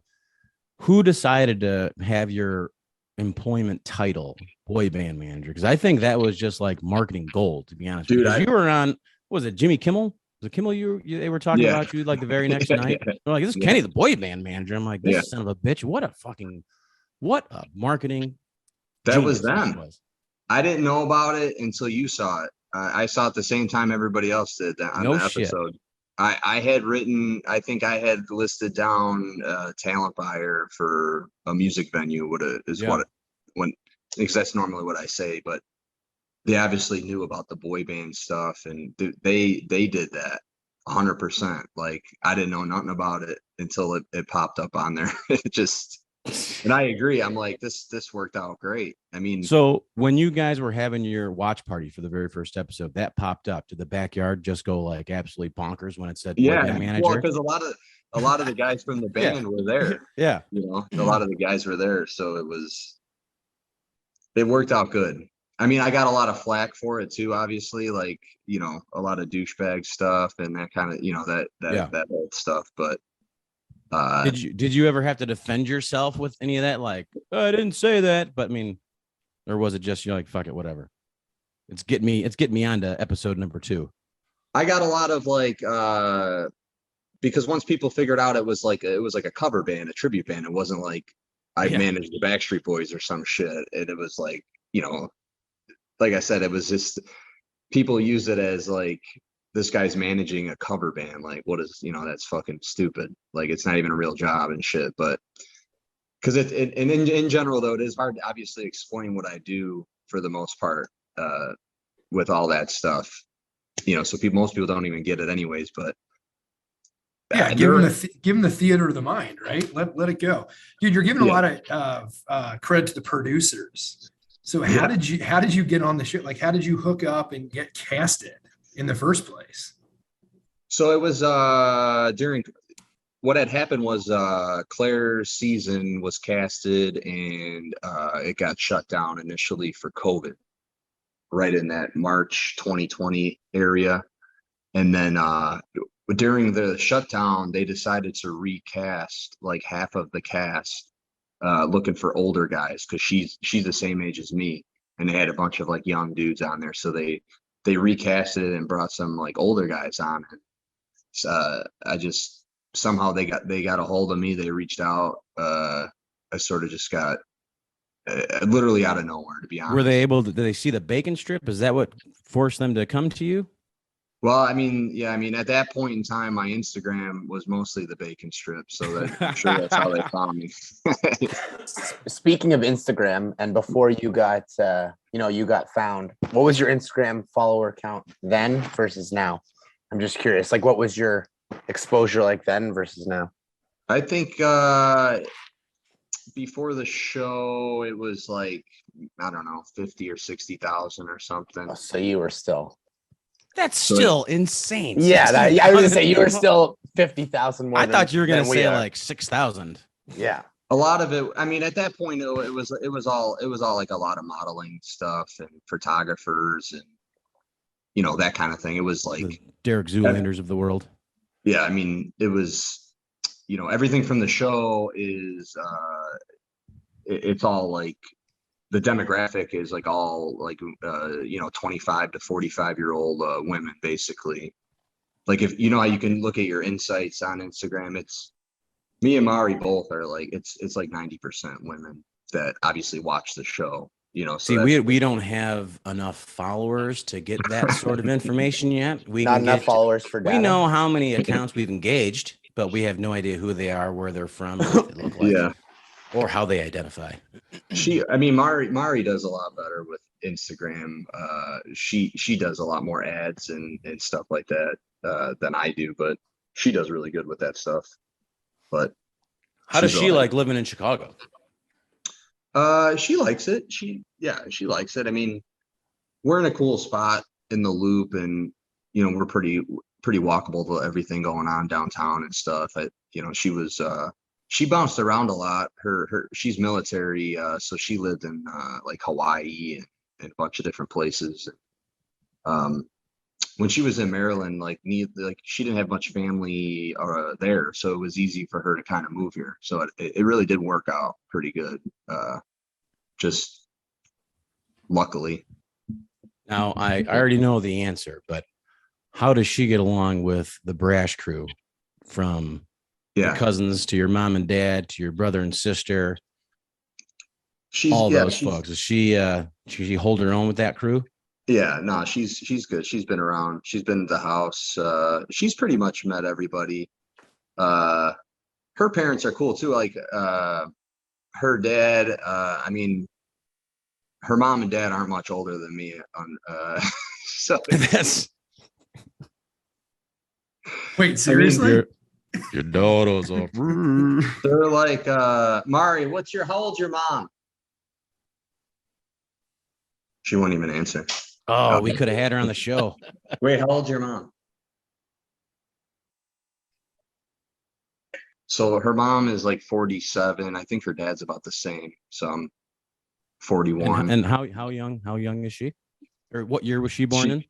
Who decided to have your employment title boy band manager? Because I think that was just like marketing gold, to be honest. Dude, you were on, what was it, Jimmy Kimmel? Was it Kimmel they were talking about you like the very next night? They're like, this is Kenny, the boy band manager. I'm like, this son of a bitch. What a marketing. That was them. I didn't know about it until you saw it. I saw it the same time everybody else did on the episode. Shit. I had written, I think I had listed down talent buyer for a music venue. Because that's normally what I say, but they obviously knew about the boy band stuff, and they did that 100%. Like I didn't know nothing about it until it popped up on there. It just, and I agree. I'm like, this worked out great. I mean, so when you guys were having your watch party for the very first episode, that popped up. Did the backyard just go like absolutely bonkers when it said boy band manager? Well, because a lot of the guys from the band were there. Yeah, you know, a lot of the guys were there, so it worked out good. I mean, I got a lot of flack for it too, obviously, like, you know, a lot of douchebag stuff and that kind of, you know, that old stuff, but. Did you ever have to defend yourself with any of that? Like, I didn't say that, but I mean, or was it just, you're like, fuck it, whatever. It's getting me on to episode number 2. I got a lot of like, because once people figured out it was like a cover band, a tribute band. It wasn't like I managed the Backstreet Boys or some shit. And it was like, you know, like I said, it was just people use it as like, this guy's managing a cover band. Like, what is, you know, that's fucking stupid. Like, it's not even a real job and shit. But because in general, though, it is hard to obviously explain what I do for the most part with all that stuff, you know, so most people don't even get it anyways. But give them the theater of the mind, right? Let it go, dude. You're giving a lot of credit to the producers. So how did you get on the show? Like, how did you hook up and get casted in the first place? So it was during what had happened was Claire's season was casted and it got shut down initially for COVID right in that March 2020 area. And then but during the shutdown, they decided to recast like half of the cast, looking for older guys because she's the same age as me, and they had a bunch of like young dudes on there, so they recasted it and brought some like older guys on. I just somehow they got a hold of me. They reached out. I sort of just got literally out of nowhere, to be honest. Were they able to? Did they see the bacon strip? Is that what forced them to come to you? Well, I mean, at that point in time, my Instagram was mostly the bacon strip, so I'm sure that's how they found me. Speaking of Instagram, and before you got, you got found, what was your Instagram follower count then versus now? I'm just curious, like, what was your exposure like then versus now? I think before the show, it was like, I don't know, 50 or 60,000 or something. Oh, so you were still. That's still insane. Yeah, I was gonna say you were still 50,000 more. I thought you were gonna say like 6,000. Yeah, a lot of it. I mean, at that point, it was all like a lot of modeling stuff and photographers and that kind of thing. It was like the Derek Zoolanders of the world. Yeah, I mean, it was everything from the show is it's all like. The demographic is like all like 25 to 45-year-old women, basically. Like, if how you can look at your insights on Instagram, it's me and Mari both are like it's like 90% women that obviously watch the show. So see, we don't have enough followers to get that sort of information yet. We not enough followers for data. We know how many accounts we've engaged, but we have no idea who they are, where they're from, what they look like. Yeah. Or how they identify. Mari does a lot better with Instagram. She does a lot more ads and stuff like that than I do, but she does really good with that stuff. But how does she like living in Chicago? She likes it. She likes it. I mean, we're in a cool spot in the Loop, and we're pretty walkable to everything going on downtown and stuff. She bounced around a lot. She's military, so she lived in like Hawaii and a bunch of different places. When she was in Maryland, she didn't have much family there, so it was easy for her to kind of move here. So it really did work out pretty good, just luckily. Now I already know the answer, but how does she get along with the Brash crew from? Your cousins to your mom and dad to your brother and sister, those folks. Does she hold her own with that crew? Yeah, no, she's good. She's been around. She's been to the house. She's pretty much met everybody. Her parents are cool too. Like her dad. I mean, her mom and dad aren't much older than me. So that's. Wait, seriously? Your daughter's off. They're like, Mari, how old's your mom? She won't even answer. Oh, we could have had her on the show. Wait, how old's your mom? So her mom is like 47. I think her dad's about the same. So I'm 41. And how young is she? Or what year was she born in?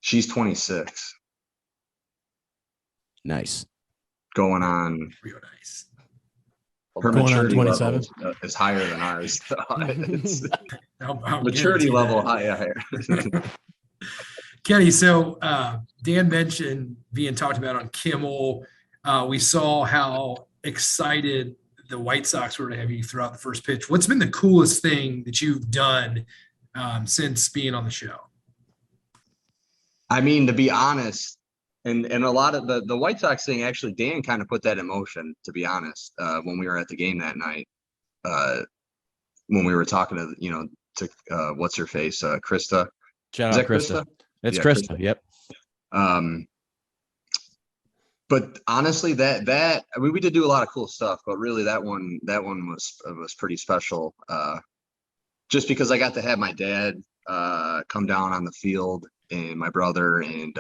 She's 26. Nice. Going on. Real nice. Her going maturity on level is higher than ours. Maturity level higher. Kenny, so Dan mentioned being talked about on Kimmel. We saw how excited the White Sox were to have you throughout the first pitch. What's been the coolest thing that you've done since being on the show? I mean, to be honest, and a lot of the White Sox thing, actually, Dan kind of put that in motion, to be honest, when we were at the game that night, when we were talking to what's her face, Krista. Shout out Krista. It's Krista. Yep. But honestly, we did do a lot of cool stuff, but really that one was pretty special. Just because I got to have my dad come down on the field and my brother, and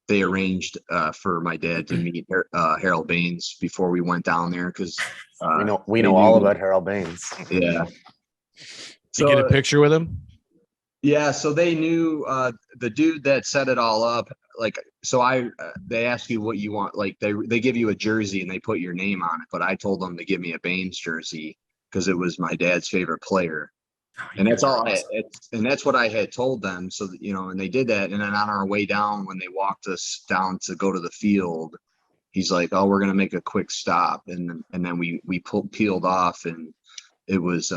they arranged for my dad to meet Harold Baines before we went down there, because we know all about Harold Baines. Yeah. So, you get a picture with him? Yeah, so they knew the dude that set it all up. like, so they ask you what you want. Like they give you a jersey and they put your name on it. But I told them to give me a Baines jersey because it was my dad's favorite player. And that's all and that's what I had told them. So that, and they did that. And then on our way down, when they walked us down to go to the field, he's like, "Oh, we're going to make a quick stop." And then we peeled off, and it was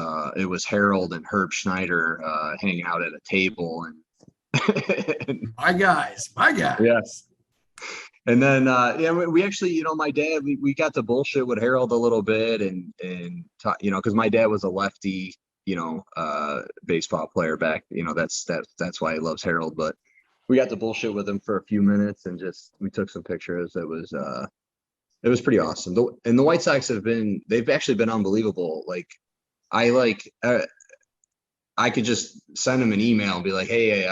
Harold and Herb Schneider hanging out at a table, and my guys. Yes. And then we actually, my dad, we got to bullshit with Harold a little bit, and because my dad was a lefty, baseball player back, that's why he loves Harold. But we got to bullshit with him for a few minutes, and we took some pictures. It was pretty awesome. And the White Sox they've actually been unbelievable. Like I could just send them an email and be like, "Hey,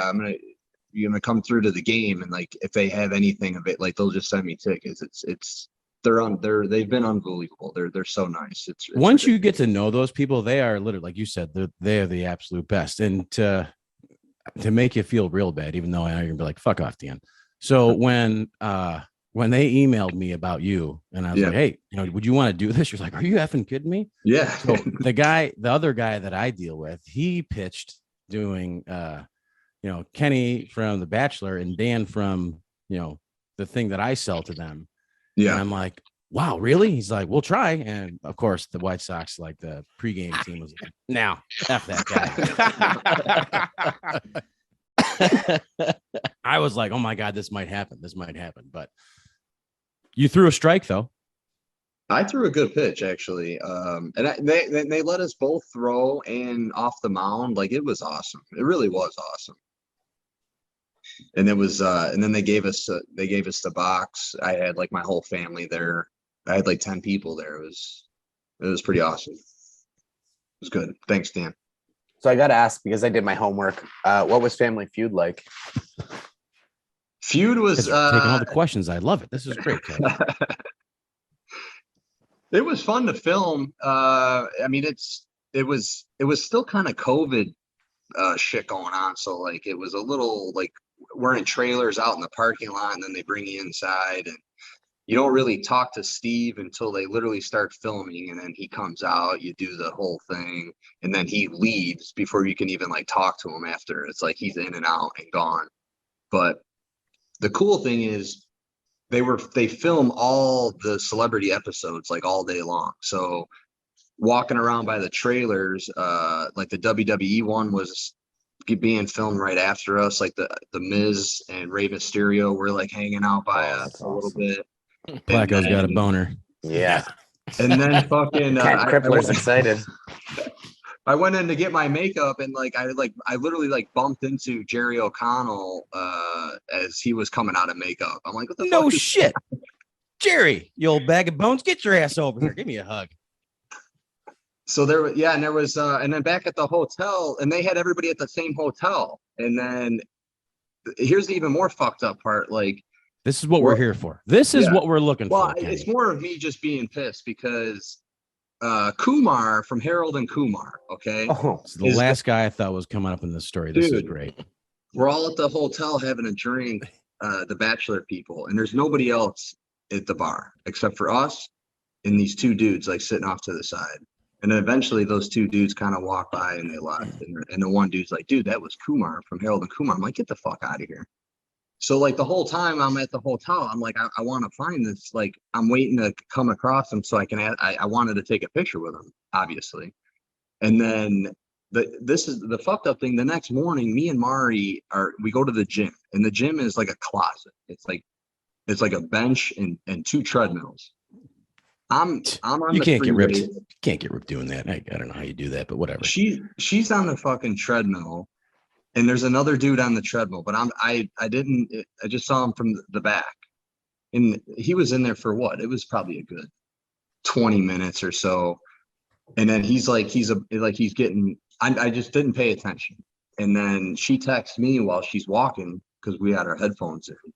you're gonna come through to the game," and like if they have anything of it, like they'll just send me tickets. They've been unbelievable. They're so nice. It's Once you get to know those people, they are literally, like you said, they are the absolute best. And to make you feel real bad, even though I know you're gonna be like, "Fuck off, Dan." So when they emailed me about you, and I was like, "Hey, would you want to do this?" You're like, "Are you effing kidding me?" Yeah. So the other guy that I deal with, he pitched doing Kenny from The Bachelor and Dan from the thing that I sell to them. Yeah. And I'm like, "Wow, really?" He's like, "We'll try." And of course, the White Sox, like the pregame team, was like, "Now, F that guy." I was like, "Oh my God, this might happen. This might happen." But you threw a strike, though. I threw a good pitch, actually. And they let us both throw and off the mound. Like, it was awesome. It really was awesome. And it was, and then they gave us the box. I had like my whole family there. I had like 10 people there. It was pretty awesome. It was good. Thanks, Dan. So I got to ask, because I did my homework, what was Family Feud like? Feud was taking all the questions. I love it. This is great, Kevin. It was fun to film. I mean, it was still kind of COVID shit going on. So like, it was a little like we're in trailers out in the parking lot, and then they bring you inside, and you don't really talk to Steve until they literally start filming, and then he comes out, you do the whole thing, and then he leaves before you can even like talk to him after. It's like he's in and out and gone. But the cool thing is they film all the celebrity episodes like all day long. So walking around by the trailers, like the WWE one was being filmed right after us. Like the Miz and Rey Mysterio were like hanging out by us a little bit. Blacko's got a boner. Yeah. And then fucking Crippler's excited. I went in to get my makeup, and like I literally like bumped into Jerry O'Connell as he was coming out of makeup. I'm like, what the fuck? No shit. Jerry, you old bag of bones, get your ass over here. Give me a hug. So there was and then back at the hotel, and they had everybody at the same hotel. And then here's the even more fucked up part. Like, this is what we're here for. This is what we're looking for. Kenny. It's more of me just being pissed because Kumar from Harold and Kumar, okay? Oh, so the last guy I thought was coming up in this story. This is great. We're all at the hotel having a drink, the Bachelor people, and there's nobody else at the bar except for us and these two dudes like sitting off to the side. And then eventually those two dudes kind of walk by and they left. And the one dude's like, "Dude, that was Kumar from Harold and Kumar." I'm like, "Get the fuck out of here." So like the whole time I'm at the hotel, I'm like, I want to find this. Like, I'm waiting to come across him so I can. I wanted to take a picture with him, obviously. And then this is the fucked up thing. The next morning, me and Mari we go to the gym, and the gym is like a closet. It's like a bench and two treadmills. I'm on you the can't freeway. get ripped. You can't get ripped doing that. I don't know how you do that, but whatever. She's on the fucking treadmill, and there's another dude on the treadmill, but I just saw him from the back, and he was in there for what? It was probably a good 20 minutes or so. And then he's getting, I just didn't pay attention. And then she texts me while she's walking, because we had our headphones in.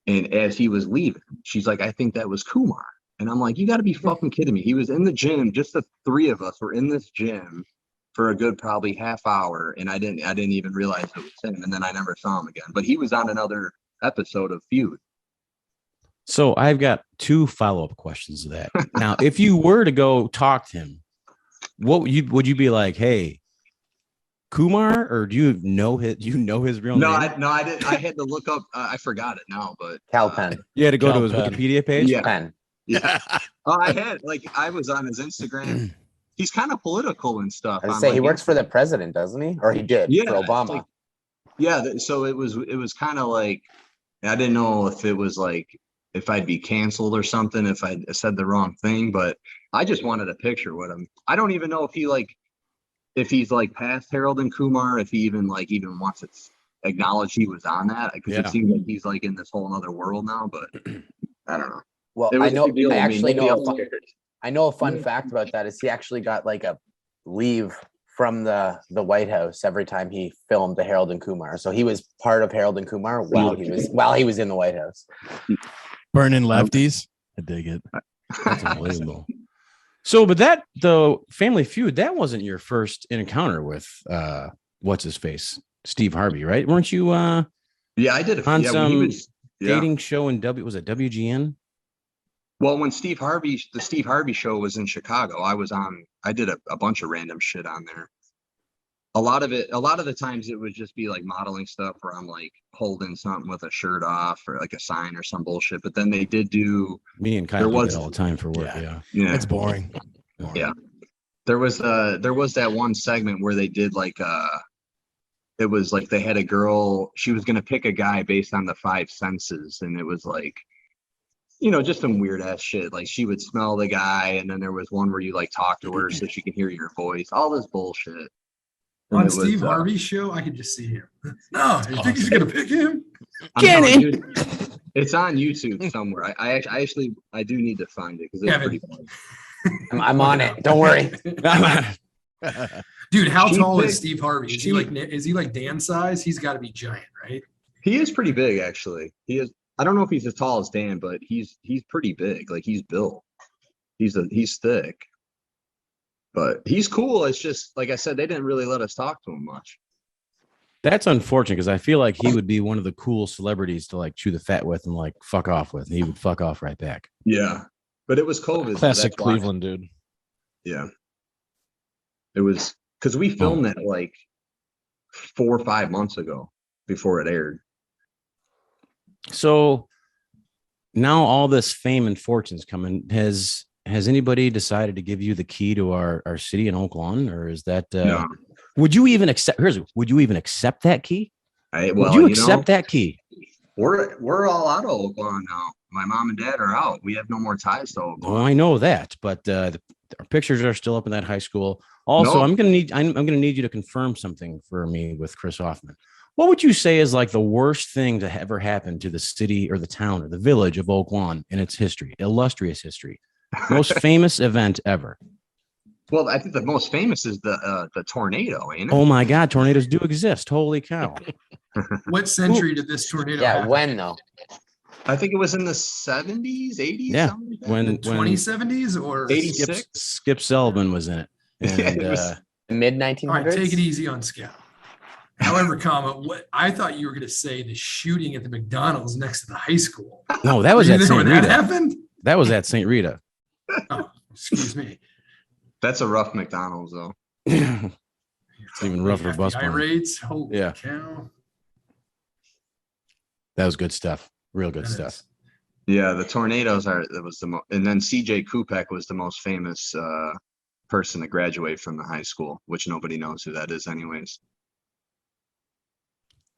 And as he was leaving, she's like, "I think that was Kumar." And I'm like, "You got to be fucking kidding me." He was in the gym. Just the three of us were in this gym for a good probably half hour. And I didn't even realize it was him. And then I never saw him again. But he was on another episode of Feud. So I've got 2 follow-up questions to that. Now, if you were to go talk to him, what would you be like? Hey, Kumar, or do you know his real name? I didn't. I had to look up. I forgot it now, but Calpen. You had to go to his Calpen. Wikipedia page. Yeah. Pen. Yeah. I was on his Instagram. He's kind of political and stuff. I would say he works for the president, doesn't he? Or he did for Obama. So it was kind of like, I didn't know if it was like, if I'd be canceled or something if I said the wrong thing, but I just wanted a picture with him. I don't even know if he's like past Harold and Kumar, if he even wants to acknowledge he was on that, because it seems like he's like in this whole other world now, but I don't know. Well, I know. I know a fun fact about that is he actually got like a leave from the White House every time he filmed the Harold and Kumar. So he was part of Harold and Kumar while he was in the White House. Burning lefties. I dig it. That's unbelievable. So, but the Family Feud, that wasn't your first encounter with what's his face, Steve Harvey, right? Weren't you? Yeah, I did on some dating show in was it WGN? Well, when the Steve Harvey show was in Chicago, I did a bunch of random shit on there. A lot of the times it would just be like modeling stuff where I'm like holding something with a shirt off or like a sign or some bullshit. But then they did do. Me and Kyle do that all the time for work. Yeah. It's boring. Yeah. There was that one segment where they did like it was like they had a girl, she was gonna pick a guy based on the 5 senses, and it was like, just some weird ass shit. Like she would smell the guy, and then there was one where you like talk to her so she can hear your voice. All this bullshit. On Steve Harvey's show, I could just see him. No, you think he's gonna pick him? It's on YouTube somewhere. I do need to find it because it's pretty funny. I'm on it. Don't worry. Dude, how tall is Steve Harvey? Is he like Dan size? He's got to be giant, right? He is pretty big, actually. He is. I don't know if he's as tall as Dan, but he's pretty big. Like he's built. He's thick. But he's cool. It's just like I said, they didn't really let us talk to him much. That's unfortunate because I feel like he would be one of the cool celebrities to like chew the fat with and like fuck off with. And he would fuck off right back. Yeah, but it was COVID. Classic Cleveland dude. Yeah, it was because we filmed that like 4 or 5 months ago before it aired. So now all this fame and fortune's coming. Has anybody decided to give you the key to our city in Oak Lawn, or is that? No. Would you even accept? Would you even accept that key? Would you accept that key? We're all out of Oak Lawn now. My mom and dad are out. We have no more ties to Oak Lawn. Oh, I know that, but our pictures are still up in that high school. Also, I'm gonna need you to confirm something for me with Chris Hoffman. What would you say is like the worst thing to ever happen to the city or the town or the village of Oak Lawn in its history, illustrious history, most famous event ever? Well, I think the most famous is the tornado, ain't it? Oh my God, tornadoes do exist! Holy cow! What century did this tornado? Yeah, happen? when though? I think it was in the 70s, 80s. Yeah, like when 2070s or 86. Skip Sullivan was in it. And, Mid All right, 1900s. take it easy on Scout. However, what I thought you were going to say the shooting at the McDonald's next to the high school. no, that was Were at you there St. when Rita. that happened? That was at St. Rita. Oh, excuse me. That's a rough McDonald's, though. It's even rougher bus FBI barn. raids. Holy Yeah. cow. That was good stuff. Real good That stuff. is- Yeah, the tornadoes and then CJ Kupek was the most famous person to graduate from the high school, which nobody knows who that is, anyways.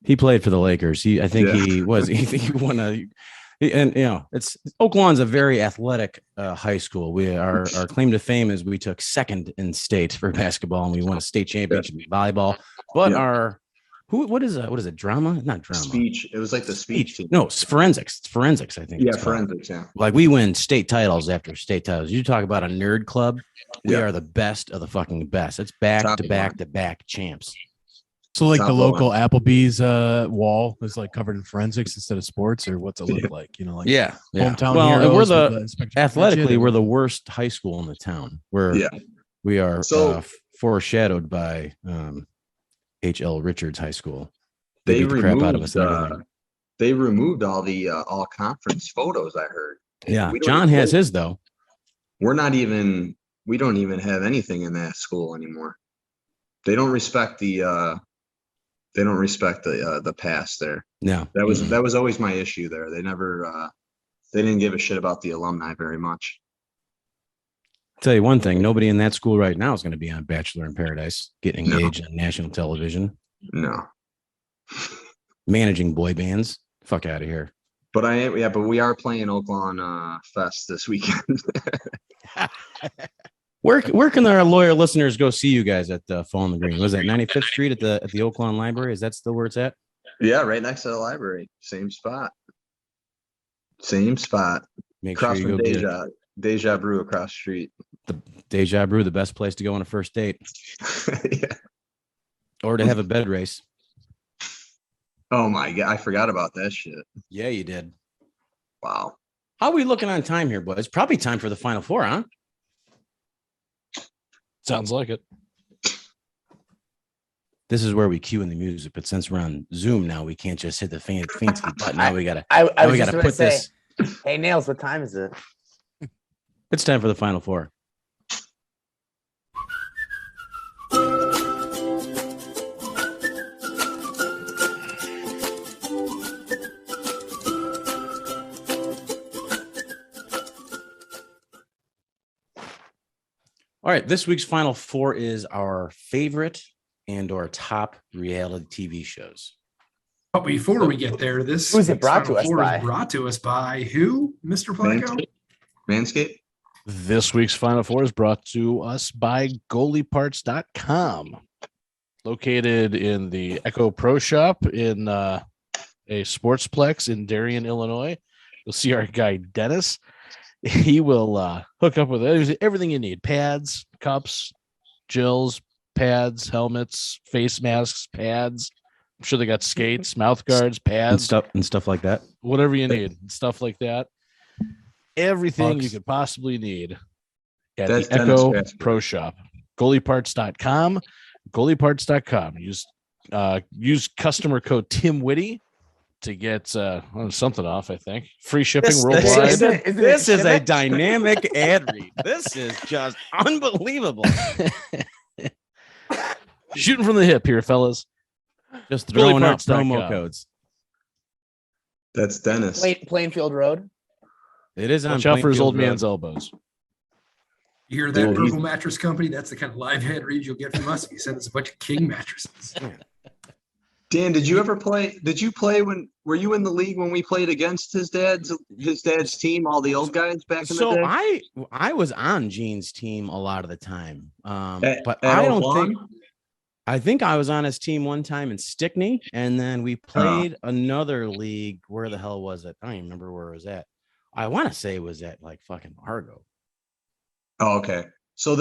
He played for the Lakers. He won it's Oak Lawn's a very athletic high school. Our claim to fame is we took second in state for basketball and we won a state championship in volleyball. But what is it? Drama? Not drama. Speech. It was like the speech team. No, it's forensics. It's forensics, I think. Yeah, forensics. Yeah. Like we win state titles after state titles. You talk about a nerd club. We are the best of the fucking best. It's back to back champs. So like Top the local line. Applebee's wall is like covered in forensics instead of sports, or what's it look like? You know, like hometown Well, and heroes we're with Inspector athletically, Gadget. we're the worst high school in the town. We are foreshadowed by H.L. Richards High School. They beat the crap out of us. And everything. they removed all the all conference photos. I heard. Yeah, John has his though. We don't even have anything in that school anymore. They don't respect the past there. Yeah, that was always my issue there. They never they didn't give a shit about the alumni very much. I'll tell you one thing, nobody in that school right now is going to be on Bachelor in Paradise, getting engaged on national television. No. Managing boy bands. Fuck out of here. But we are playing Oaklawn Fest this weekend. Where can our loyal listeners go see you guys at Fall in the Green? Was that 95th Street at the Oaklawn Library? Is that still where it's at? Yeah, right next to the library. Same spot. Make across sure you from go Deja Brew across the street. The Deja Brew, the best place to go on a first date. Yeah. Or to have a bed race. Oh my God, I forgot about that shit. Yeah, you did. Wow. How are we looking on time here, boys? Probably time for the Final Four, huh? Sounds like it. This is where we cue in the music, but since we're on Zoom now, we can't just hit the fancy button. Now we gotta. I we gotta put this. Hey, Nails, what time is it? It's time for the Final Four. All right, this week's Final Four is our favorite and or top reality TV shows. But before we get there, this Who's it brought to Final us Four by? Is brought to us by who, Mr. Flacco? Manscaped. This week's Final Four is brought to us by goalieparts.com. Located in the Echo Pro Shop in a Sportsplex in Darien, Illinois. You'll see our guy, Dennis. He will hook up with everything you need: pads, cups, gels, pads, helmets, face masks, pads. I'm sure they got skates, mouth guards, pads, and stuff like that. Whatever you need, stuff like that. Everything Pucks. you could possibly need at That's the Echo Dennis Pro Shop. Goalieparts.com. Goalieparts.com. Use customer code Tim Whitty to get something off, I think. Free shipping worldwide. This is a dynamic ad read. This is just unbelievable. Shooting from the hip here, fellas. Just throwing out Goalieparts.com. promo codes. That's Dennis. Plainfield Road. It is on Watch out for his Plainfield old Road. man's elbows. You hear that, Purple Mattress Company? That's the kind of live head read you'll get from us if you send us a bunch of king mattresses. Dan, did you ever play? Were you in the league when we played against his dad's team, all the old guys back in the day? So I was on Gene's team a lot of the time. But at I don't Oaklawn? think I think I was on his team one time in Stickney, and then we played another league. Where the hell was it? I don't even remember where it was at. I want to say it was at like fucking Argo. Oh, okay. So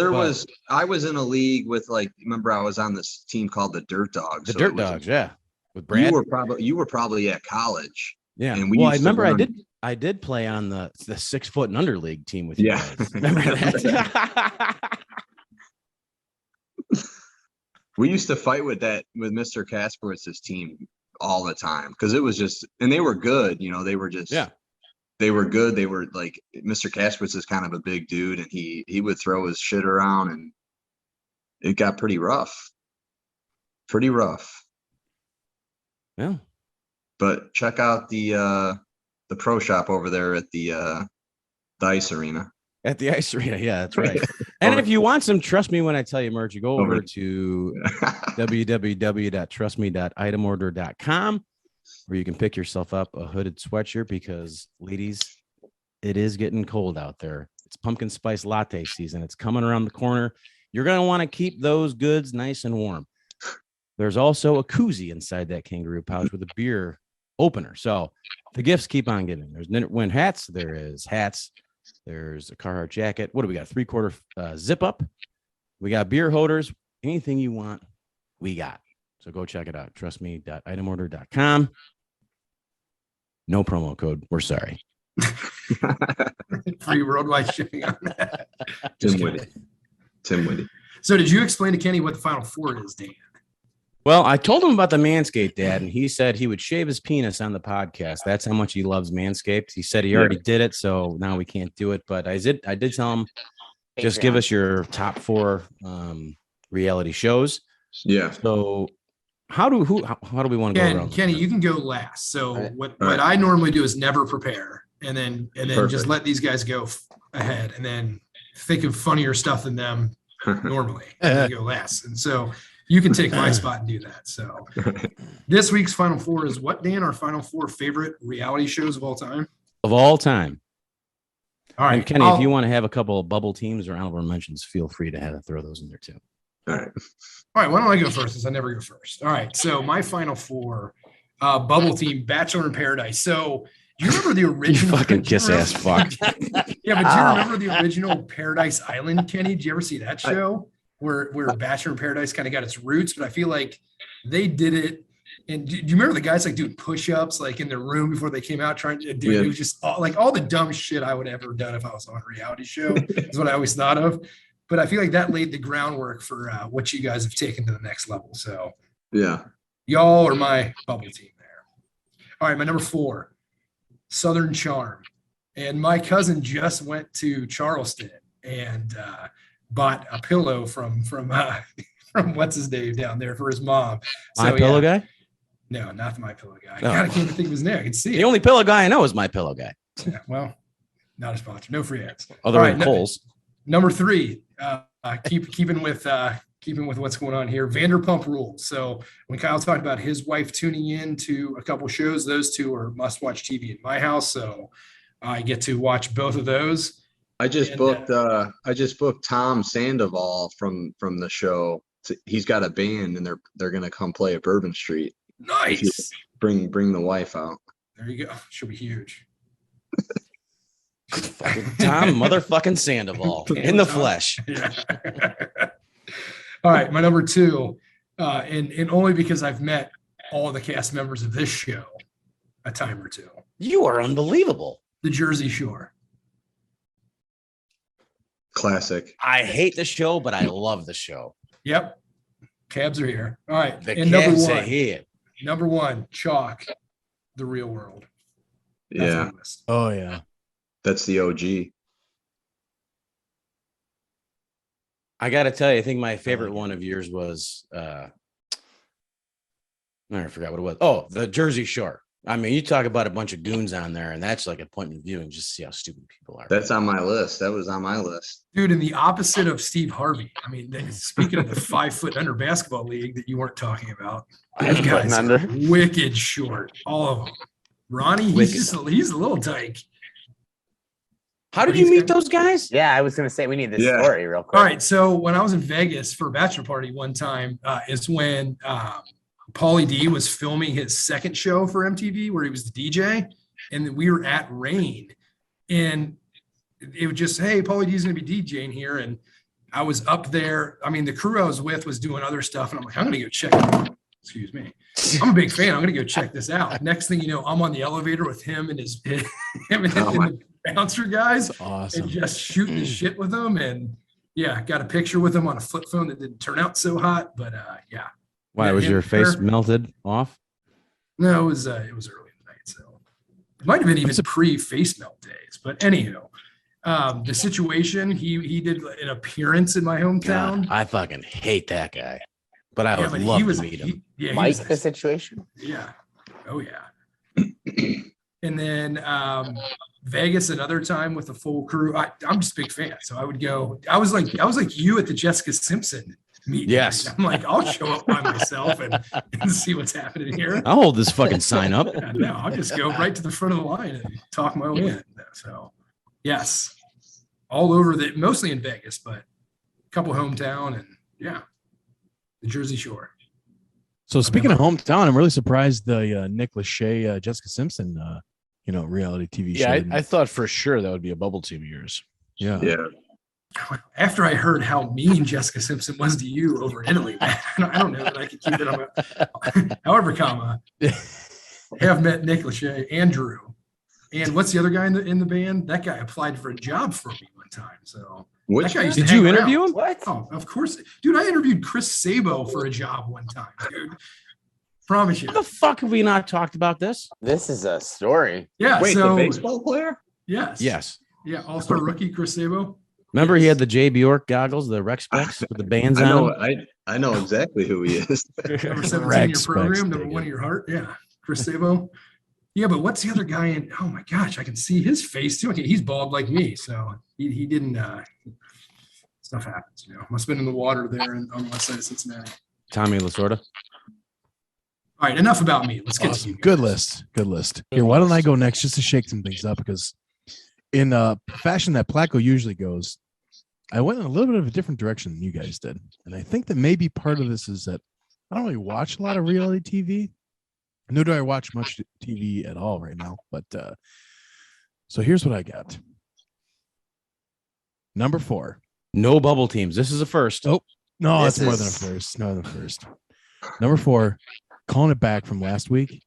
I was in a league with remember I was on this team called the Dirt Dogs. The So Dirt Dogs, yeah. With Brad. You were probably at college. Yeah. And I remember I did play on the 6 foot and under league team with you guys. Remember that? We used to fight with Mr. Kasperowicz's team all the time because it was just, and they were good. They were just, they were good. They were like, Mr. Kasperowicz is kind of a big dude, and he would throw his shit around, and it got pretty rough. Yeah. But check out the pro shop over there at the Ice Arena. At the Ice Arena, yeah, that's right. And if you want some Trust Me When I Tell You merch, you go over to www.trustme.itemorder.com, where you can pick yourself up a hooded sweatshirt because, ladies, it is getting cold out there. It's pumpkin spice latte season. It's coming around the corner. You're going to want to keep those goods nice and warm. There's also a koozie inside that kangaroo pouch with a beer opener. So the gifts keep on giving. There's wind hats. There is hats. There's a Carhartt jacket. What do we got? 3/4 zip up. We got beer holders. Anything you want, we got. So go check it out. Trustme.itemorder.com. No promo code. We're sorry. Free worldwide shipping on that. Tim Whitty. So did you explain to Kenny what the Final Four is, Dan? Well, I told him about the Manscaped, Dad, and he said he would shave his penis on the podcast. That's how much he loves Manscaped. He said he already did it, so now we can't do it. But I did tell him, just give us your top 4 reality shows. Yeah. So how do we want to go around? Kenny, you can go last. So what I normally do is never prepare, and then just let these guys go ahead, and then think of funnier stuff than them normally, and then go last. And so you can take my spot and do that. So this week's Final Four is what, Dan? Our Final 4 favorite reality shows of all time? Of all time. All right. And Kenny, if you want to have a couple of bubble teams or honorable mentions, feel free to throw those in there too. All right. All right. Why don't I go first, since I never go first? All right. So my Final 4 bubble team, Bachelor in Paradise. So do you remember the original? Fucking kiss ass fuck. Yeah, but do you remember the original Paradise Island, Kenny? Did you ever see that show where Bachelor in Paradise kind of got its roots? But I feel like they did it. And do you remember the guys like doing push-ups like in their room before they came out trying to do it? It was just all the dumb shit I would have ever done if I was on a reality show is what I always thought of. But I feel like that laid the groundwork for what you guys have taken to the next level. So yeah, y'all are my bubble team there. All right, my number 4, Southern Charm. And my cousin just went to Charleston and bought a pillow from what's his name down there for his mom. My Pillow guy? No, not the My Pillow guy. No. God, I can't even think of his name. I can see The it. only pillow guy I know is My Pillow guy. Yeah, well, not a sponsor. No free ads. Other All than right, Kohl's. Number 3, keeping with what's going on here, Vanderpump Rules. So when Kyle talked about his wife tuning in to a couple shows, those 2 are must-watch TV in my house. So I get to watch both of those. I just booked Tom Sandoval from the show. He's got a band and they're gonna come play at Bourbon Street. Nice. Bring the wife out. There you go. Should be huge. Tom motherfucking Sandoval in the flesh. Yeah. All right, my number 2, and only because I've met all the cast members of this show a time or 2. You are unbelievable. The Jersey Shore. Classic. I hate the show, but I love the show. Yep. Cabs are here. All right. The and Cavs are here. Number 1, Chalk, The Real World. That's Yeah. my list. Oh yeah. That's the OG. I got to tell you, I think my favorite one of yours was, I forgot what it was. Oh, the Jersey Shore. I mean, you talk about a bunch of goons on there, and that's like appointment viewing, just to see how stupid people are. That's on my list. That was on my list. Dude, and the opposite of Steve Harvey. I mean, speaking of the 5 foot under basketball league that you weren't talking about, those guys are wicked short. All of them. Ronnie, he's a little dyke. How did you meet those guys? Yeah, I was going to say we need this story real quick. All right, so when I was in Vegas for a bachelor party one time, is when Pauly D was filming his second show for MTV where he was the DJ, and we were at Rain, and it was just, hey, Pauly D's going to be DJing here, and I was up there. I mean, the crew I was with was doing other stuff, and I'm like, I'm going to go check it out. Excuse me. I'm a big fan. I'm going to go check this out. Next thing you know, I'm on the elevator with him and the bouncer guys. That's awesome. And just shooting the shit with them. And yeah, got a picture with him on a flip phone that didn't turn out so hot, but yeah. Why was your face melted off? No, it was early in the night. So it might've been even pre-face melt days, but anyhow, the situation, he did an appearance in my hometown. God, I fucking hate that guy. But I would love to meet him. Mike, the situation? Yeah. Oh, yeah. And then Vegas another time with a full crew. I'm just a big fan. So I would go. I was like you at the Jessica Simpson meeting. Yes. I'm like, I'll show up by myself and see what's happening here. I'll hold this fucking sign up. No, I'll just go right to the front of the line and talk my way in. So, yes. All over mostly in Vegas, but a couple hometown and yeah. The Jersey Shore. So speaking of hometown, I'm really surprised the Nick Lachey, Jessica Simpson, reality TV show. Yeah, I thought for sure that would be a bubble team of yours. Yeah. After I heard how mean Jessica Simpson was to you over Italy, I don't know that I could keep it on. However, I have met Nick Lachey and Drew. And what's the other guy in the band? That guy applied for a job for me one time. So Which that guy used to Did you hang interview around. him? What? Oh, of course, dude. I interviewed Chris Sabo for a job one time, dude. Promise you. How the fuck have we not talked about this? This is a story. Yeah. Wait, so the baseball player? yes. Yes. Yeah. All-star rookie Chris Sabo. Remember he Yes. had the J. Bjork goggles, the Rec Specs with the bands I on know. them? I know exactly who he is. Number 17 in Rex your specs, program, number dig one it. in your heart. Yeah. Chris Sabo. Yeah, but what's the other guy in? Oh my gosh, I can see his face too. Okay, he's bald like me, so he didn't. Stuff happens, Must have been in the water there on the west side of Cincinnati. Tommy Lasorda. All right, enough about me. Let's get to Awesome. you. Good guys. list. Good list. Here, why don't I go next just to shake some things up? Because in fashion that Placo usually goes, I went in a little bit of a different direction than you guys did. And I think that maybe part of this is that I don't really watch a lot of reality TV. Nor do I watch much TV at all right now. But so here's what I got. Number 4. No bubble teams. This is a first. Oh, no, This it's more than a is- first. No, than a first. Number 4, calling it back from last week.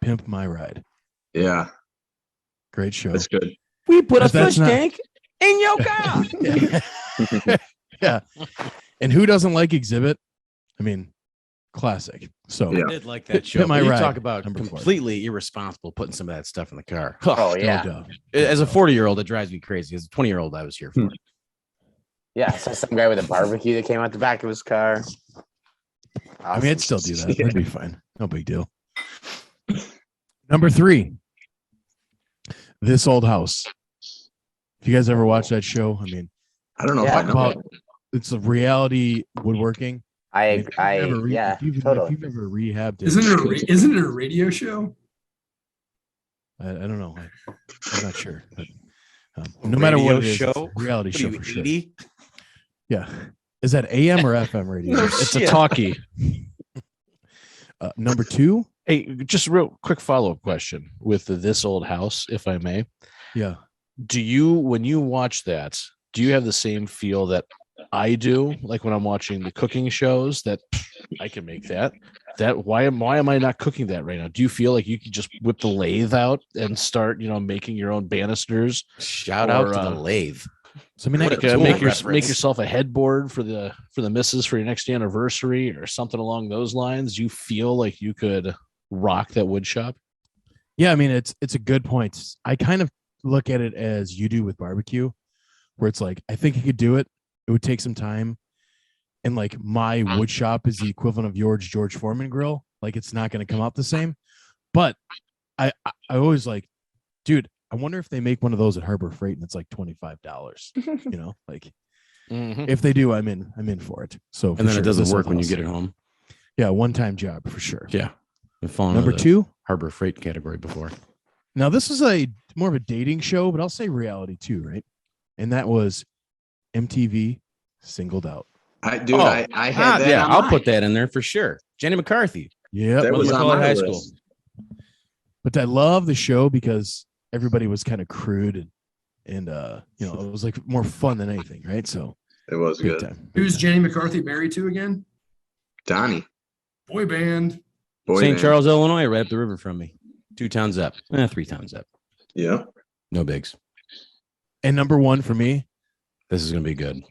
Pimp My Ride. Yeah, Great show. that's good. We put a But that's fish not- tank in your car. Yeah. Yeah. And who doesn't like Exhibit? I mean, classic. So Yeah. I did like that show. Hit my But you ride, talk about number 4. completely irresponsible putting some of that stuff in the car. Oh no yeah. doubt. As a 40-year-old, it drives me crazy. As a 20-year-old, I was here for it. Yeah. So some guy with a barbecue that came out the back of his car. I mean, I'd still do that. That'd be fine. No big deal. Number 3, This Old House. If you guys ever watch that show, I mean, I don't know Yeah. if I know. about it's a reality woodworking. I yeah, if you've totally. ever rehabbed it, Isn't it a radio show? I don't know. I'm not sure. But, no matter what it Radio is, show? it's a reality What show are you, for sure. 80? Yeah. Is that AM or FM radio? It's a talkie. Number 2. Hey, just real quick follow-up question with This Old House, if I may. Yeah. Do you, when you watch that, do you have the same feel that I do? Like when I'm watching the cooking shows, that I can make that. Why am I not cooking that right now? Do you feel like you could just whip the lathe out and start, making your own banisters? Shout out Or, to the lathe. So I mean, What I, a Make, tool make reference. yourself a headboard for the missus for your next anniversary or something along those lines. Do you feel like you could rock that wood shop? yeah, I mean, it's a good point. I kind of look at it as you do with barbecue, where it's like, I think you could do it. It would take some time. And like my wood shop is the equivalent of your George Foreman grill. Like it's not going to come out the same. But I always like, dude, I wonder if they make one of those at Harbor Freight and it's like $25. Like if they do, I'm in for it. So for And then sure, it doesn't This work Old when you House. get it home. Yeah, one-time job for sure. Yeah. We've fallen Number into the 2. Harbor Freight category before. Now this is a more of a dating show, but I'll say reality too, right? And that was MTV Singled Out. I had that. Yeah, on I'll mine. put that in there for sure. Jenny McCarthy. Yeah, That was on McCullough my High list. School. but I love the show because everybody was kind of crude and it was like more fun than anything, right? So It was big good. time. big Who's time. Jenny McCarthy married to again? Donnie. Boy band. Boy St. band. Charles, Illinois, right up the river from me. 2 towns up. 3 towns up. Yeah. No bigs. And number 1 for me, This is going to be good.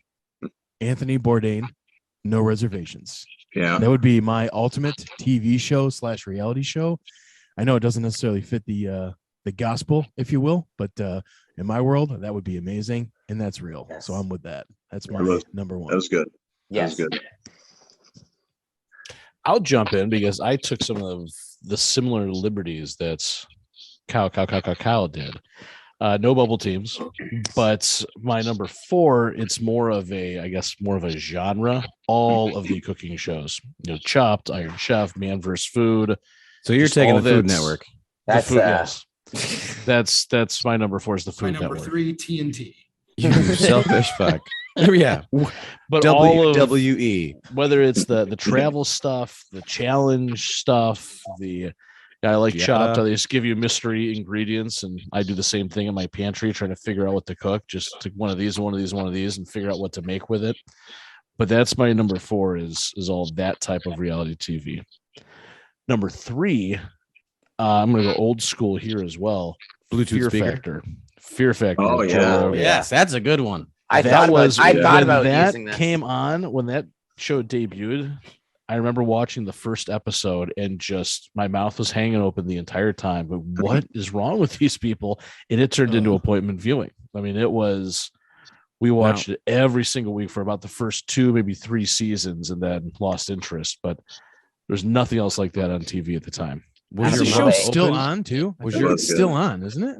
Anthony Bourdain, No Reservations. Yeah. That would be my ultimate TV show / reality show. I know it doesn't necessarily fit the gospel, if you will, but in my world, that would be amazing, and that's real. Yes. So I'm with that. That's my was- number 1. That was good. Yes. That was good. I'll jump in because I took some of the similar liberties that Cow did. No bubble teams, but my number 4, it's more of a genre. All of the cooking shows, Chopped, Iron Chef, Man vs. Food. So you're Just taking all the Food that's- Network. That's yes. That's my number 4 is the My Food number Network. 3, TNT. You selfish fuck. Yeah. But all of WWE. whether it's the travel stuff, the challenge stuff, I like Yeah. Chopped. I just give you mystery ingredients, and I do the same thing in my pantry, trying to figure out what to cook. Just take one of these, and figure out what to make with it. But that's my number 4 is all that type of reality TV. Number 3, I'm going to go old school here as well. Bluetooth speaker. Fear Factor. Oh, with yeah. Joe Oh Rogan. yes, that's a good one. I That thought was about, I thought when about that using this. came on, when that show debuted. I remember watching the first episode and just my mouth was hanging open the entire time. But what is wrong with these people? And it turned into appointment viewing. I mean, we watched it every single week for about the first 2, maybe 3 seasons, and then lost interest. But there's nothing else like that on TV at the time. Was Is your the show mouth still open? on too? Was I your- think it's still on, isn't it?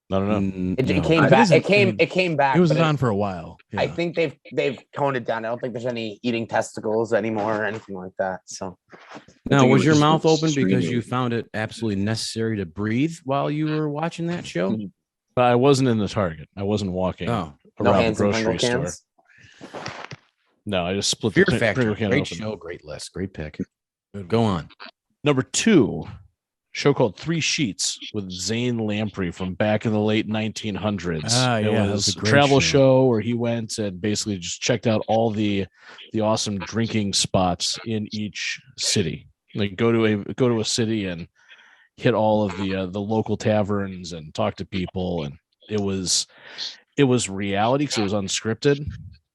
I don't know. It No. came If it back. isn't, It came. I mean, It came back. It was but on for a while. Yeah. I think they've toned it down. I don't think there's any eating testicles anymore or anything like that. So Now, think it was was your just mouth open streaming. because you found it absolutely necessary to breathe while you were watching that show? But I wasn't in the Target. I wasn't walking Oh, no around the hands and grocery Pringle store. cans. No, I just split Fear the Factor. Pringle can Great open. show, great list, great pick. Go on. Number 2, show called 3 Sheets with Zane Lamprey from back in the late 1900s. Ah, It yeah, that was was a a great travel show. show where he went and basically just checked out all the awesome drinking spots in each city. Like go to a city and hit all of the local taverns and talk to people, and it was reality because it was unscripted,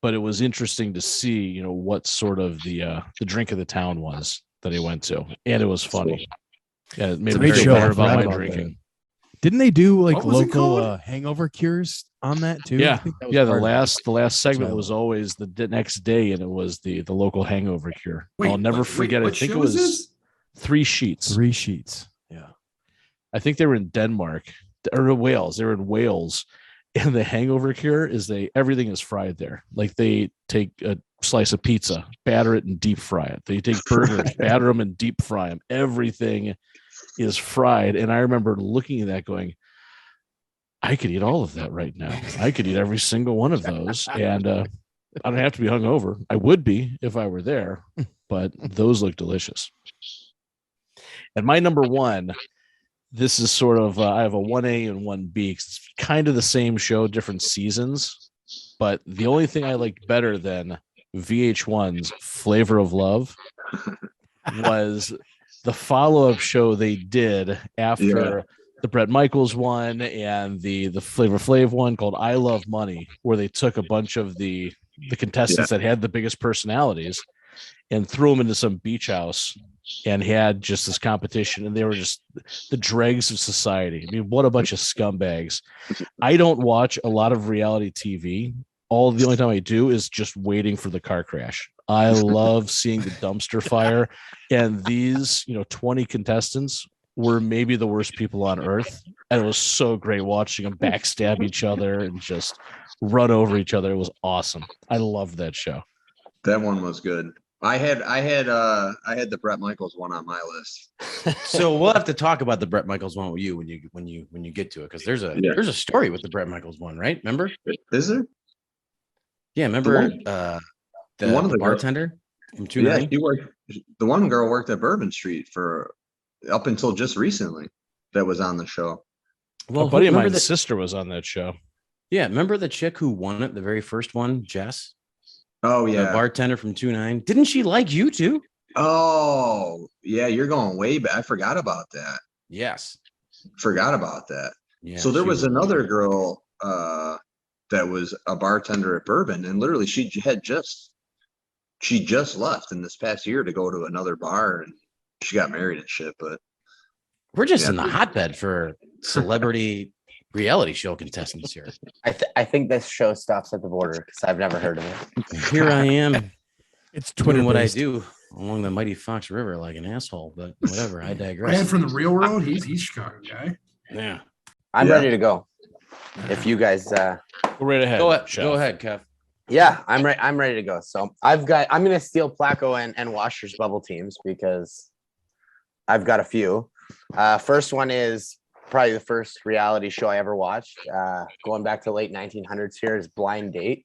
but it was interesting to see what sort of the drink of the town was that he went to, and it was funny. Yeah, it made It's a me great feel show. better I about forgot my about drinking. Didn't they do like What was it local called? hangover cures on that too? I Yeah, think that was the part of it. last segment I was love. always the next day, and it was the local hangover cure. I'll never wait, forget. what I think it show is was this? 3 Sheets. 3 Sheets. Yeah. I think they were in Denmark or Wales. They were in Wales, and the hangover cure is everything is fried there. Like they take a slice of pizza, batter it, and deep fry it. They take burgers, batter them, and deep fry them. Everything is fried. And I remember looking at that, going, I could eat all of that right now. I could eat every single one of those, and I don't have to be hungover. I would be if I were there, but those look delicious. And my number 1. This is sort of I have a 1A and 1B. It's kind of the same show, different seasons. But the only thing I liked better than VH1's Flavor of Love was the follow-up show they did after the Bret Michaels one and the Flavor Flav one called I Love Money, where they took a bunch of the contestants that had the biggest personalities and threw them into some beach house and had just this competition, and they were just the dregs of society. I mean, what a bunch of scumbags. I don't watch a lot of reality TV. The only time I do is just waiting for the car crash. I love seeing the dumpster fire, and these 20 contestants were maybe the worst people on earth, and it was so great watching them backstab each other and just run over each other. It was awesome. I loved that show. That one was good. I had the Bret Michaels one on my list. So we'll have to talk about the Bret Michaels one with you when you get to it, because there's a story with the Bret Michaels one, right? Remember? Is there? Yeah, remember the the bartender from Yeah, 2-9? she worked. The one girl worked at Bourbon Street for up until just recently. That was on the show. Well, a buddy of mine's sister was on that show. Yeah, remember the chick who won it, the very first one, Jess? Oh yeah, the bartender from 2-9. Didn't she like you too? Oh yeah, you're going way back. I forgot about that. Yes. Forgot about that. Yeah. So there was another girl that was a bartender at Bourbon, and literally she just left in this past year to go to another bar, and she got married and shit. But we're just in the hotbed for celebrity reality show contestants here. I think this show stops at the border because I've never heard of it. Here I am. It's Twitter doing what I do along the mighty Fox River like an asshole, but whatever. I digress. Brad from the real world, he's Chicago guy. Yeah. I'm ready to go. If you guys go right ahead. Go ahead, Kev. Yeah, I'm ready to go. So I'm gonna steal Placo and Washer's bubble teams because I've got a few. First one is probably the first reality show I ever watched. Going back to the late 1900s here is Blind Date.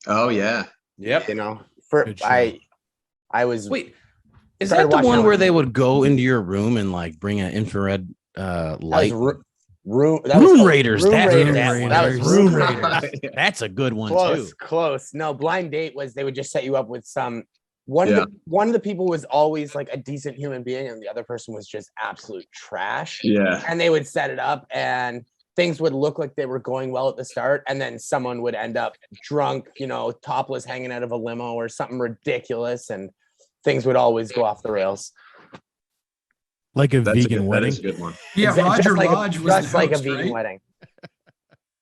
Oh yeah. Yep. I was wait. Is that the one where they would go into your room and like bring an infrared light? Room Raiders. That was Room Raiders. That's a good one too. Close. No, Blind Date was they would just set you up with some one of the people was always like a decent human being and the other person was just absolute trash. Yeah. And they would set it up and things would look like they were going well at the start, and then someone would end up drunk, topless, hanging out of a limo or something ridiculous, and things would always go off the rails. Like a vegan wedding. That is a good one. Yeah, Roger Lodge was just the like a host, vegan right? wedding.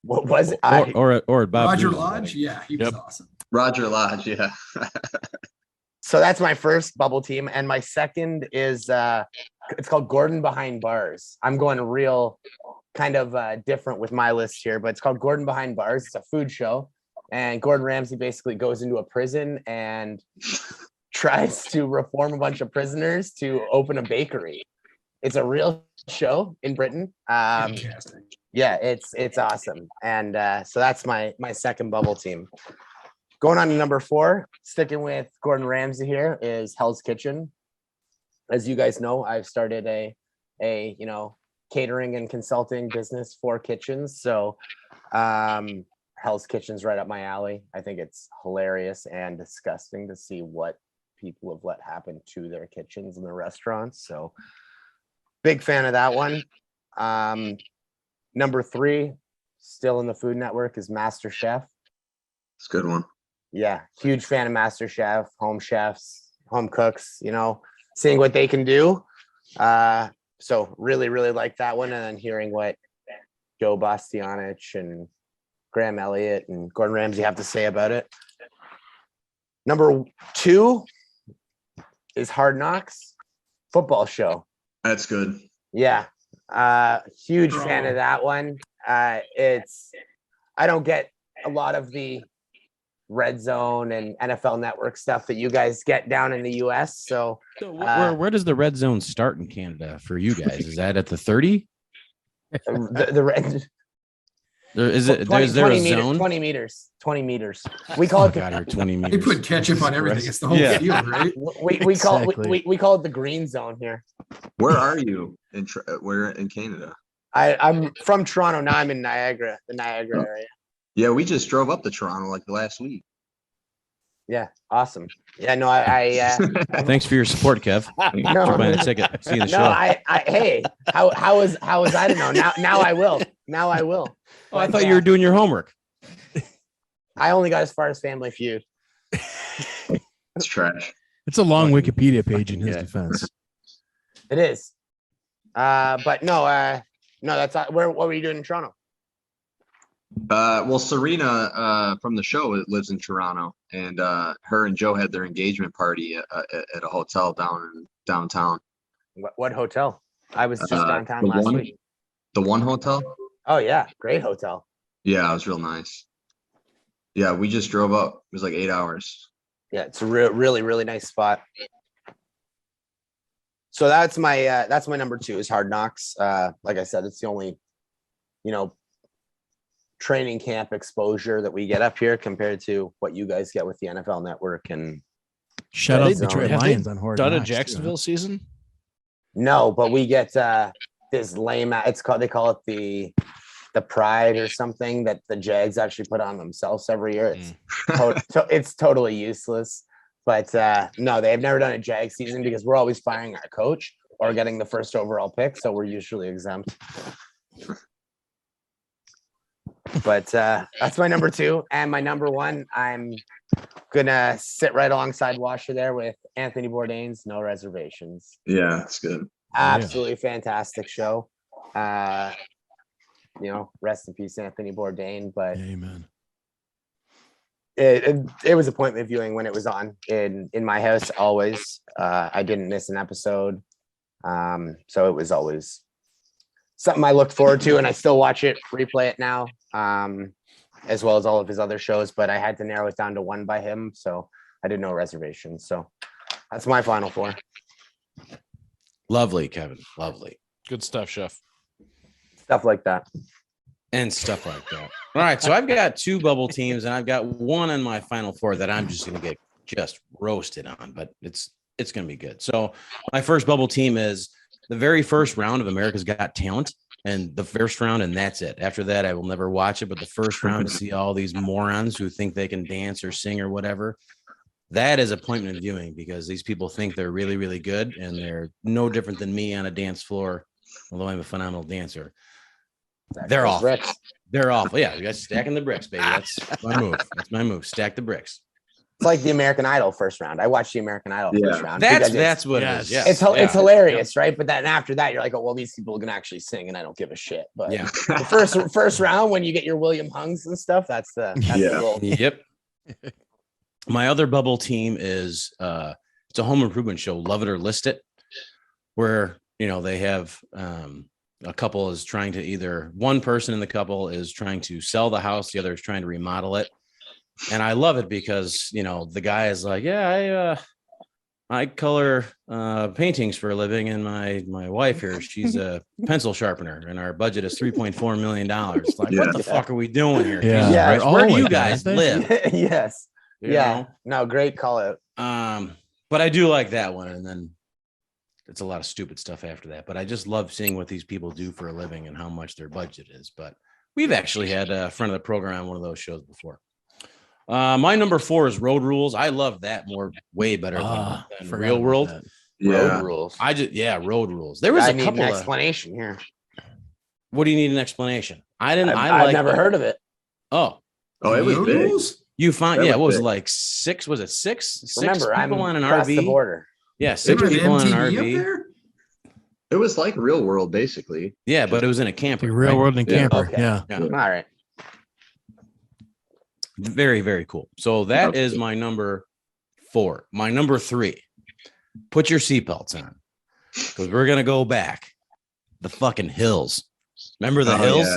What was it? Or Bob Roger Bruce's Lodge? wedding. Yeah, he was awesome. Roger Lodge, yeah. So that's my first bubble team, and my second is it's called Gordon Behind Bars. I'm going real kind of different with my list here, but it's called Gordon Behind Bars. It's a food show, and Gordon Ramsay basically goes into a prison and tries to reform a bunch of prisoners to open a bakery. It's a real show in Britain. Fantastic. Yeah, it's awesome, and so that's my second bubble team. Going on to number 4, sticking with Gordon Ramsay here, is Hell's Kitchen. As you guys know, I've started a catering and consulting business for kitchens. So Hell's Kitchen's right up my alley. I think it's hilarious and disgusting to see what people have let happen to their kitchens and their restaurants. So big fan of that one. Number 3, still in the Food Network, is Master Chef. It's a good one. Yeah, huge fan of Master Chef, home chefs, home cooks, seeing what they can do. So really, really like that one. And then hearing what Joe Bastianich and Graham Elliott and Gordon Ramsay have to say about it. Number 2 is Hard Knocks, football show. That's good. Yeah, huge fan of that one. I don't get a lot of the Red Zone and NFL Network stuff that you guys get down in the US. So where does the red zone start in Canada for you guys? Is that at the 30? the red Is there a zone? 20 meters. 20 meters. We call it 20 meters. They put ketchup on everything. It's the whole field, right? we call it the green zone here. Where are you where in Canada? I'm from Toronto. Now I'm in Niagara, the Niagara area. Yeah, we just drove up to Toronto like last week. Yeah, awesome. Yeah, no, I Thanks for your support, Kev. No. For buying a ticket. See the show. no, hey, how was I to know? Now I will. Oh, I thought you were doing your homework. I only got as far as Family Feud. That's trash. It's a long Wikipedia page in his defense. It is. But no, that's not, what were you doing in Toronto? Well, Serena from the show lives in Toronto, and her and Joe had their engagement party at a hotel downtown. What hotel? I was just downtown last week. The One Hotel? Oh yeah, great hotel. Yeah, it was real nice. Yeah, we just drove up. It was like 8 hours. Yeah, it's a really, really nice spot. So that's my number 2 is Hard Knocks. Like I said, it's the only, training camp exposure that we get up here compared to what you guys get with the NFL Network. And shout out Detroit Lions on Hard Done a Knocks, Jacksonville season? No, but we get this lame. They call it the Pride or something that the Jags actually put on themselves every year. It's totally useless. But no, they have never done a Jag season because we're always firing our coach or getting the first overall pick, so we're usually exempt. But that's my number 2. And my number 1, I'm gonna sit right alongside Washer there with Anthony Bourdain's No Reservations. Yeah, it's good. Absolutely fantastic show. Rest in peace, Anthony Bourdain. But amen. It was appointment viewing when it was on in my house always. I didn't miss an episode. So it was always something I looked forward to, and I still watch it, replay it now, as well as all of his other shows, but I had to narrow it down to one by him. So I did No Reservations. So that's my final 4. Lovely, Kevin. Lovely. Good stuff, Chef. Stuff like that. And stuff like that. All right. So I've got 2 bubble teams, and I've got one in my final 4 that I'm just going to get just roasted on, but it's going to be good. So my first bubble team is the very first round of America's Got Talent, and the first round, and that's it. After that, I will never watch it, but the first round to see all these morons who think they can dance or sing or whatever, that is appointment viewing, because these people think they're really, really good, and they're no different than me on a dance floor, although I'm a phenomenal dancer. They're Those off. bricks. They're awful. Yeah, you guys stacking the bricks, baby. That's my move. That's my move. Stack the bricks. It's like the American Idol first round. I watched the American Idol first round. That's what it is. Yes. It's hilarious, right? But then after that, you're like, oh well, these people can actually sing, and I don't give a shit. But the first round, when you get your William Hungs and stuff, that's the goal. Yep. My other bubble team is it's a home improvement show, Love It or List It, where they have a couple is trying to one person in the couple is trying to sell the house, the other is trying to remodel it. And I love it because, the guy is like, I color paintings for a living. And my wife here, she's a pencil sharpener and our budget is $3.4 million. Like, what the fuck are we doing here? Yeah. Where do you guys live? Yes. No, great call out. But I do like that one. And then it's a lot of stupid stuff after that. But I just love seeing what these people do for a living and how much their budget is. But we've actually had a friend of the program on one of those shows before. My number 4 is Road Rules. I love that way better than Real World. Road Rules. Road Rules. There was a couple of explanation here. What do you need an explanation? I've never heard of it. Oh, it was big. You find what was it, like 6? Was it 6? Remember, six people I'm on an across RV. the border. Yeah, 6 people on an RV. It was like Real World, basically. Yeah, but it was in a camper. Real World and camper. Okay. Yeah. All right. Very, very cool. So that is my number 4. My number 3. Put your seatbelts on because we're gonna go back. The fucking Hills. Remember the Hills?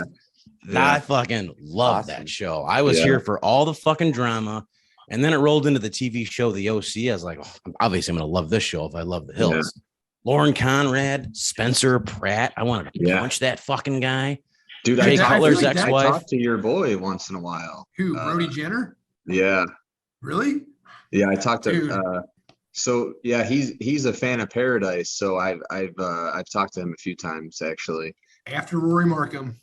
Yeah. I fucking love that show. I was here for all the fucking drama, and then it rolled into the TV show, The OC. I was like, obviously, I'm gonna love this show if I love the Hills. Yeah. Lauren Conrad, Spencer Pratt. I wanted to punch that fucking guy. Dude, Jay Cutler's ex-wife. I talk to your boy once in a while. Who? Brody Jenner? Yeah. Really? Yeah, I talked to. He's a fan of Paradise, so I've talked to him a few times actually. After Rory Markham.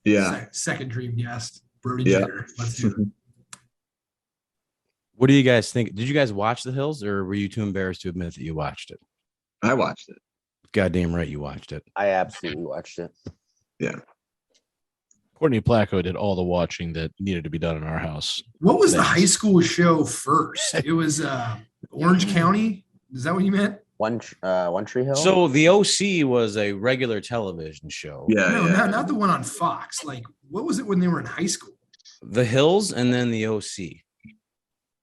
Yeah. Second dream guest, Brody Jenner. Let's do it. What do you guys think? Did you guys watch The Hills, or were you too embarrassed to admit that you watched it? I watched it. Goddamn right, you watched it. I absolutely watched it. Yeah. Courtney Placco did all the watching that needed to be done in our house. What was the high school show first? It was Orange County. Is that what you meant? One Tree Hill. So the OC was a regular television show. Yeah, not the one on Fox. Like, what was it when they were in high school? The Hills and then the OC.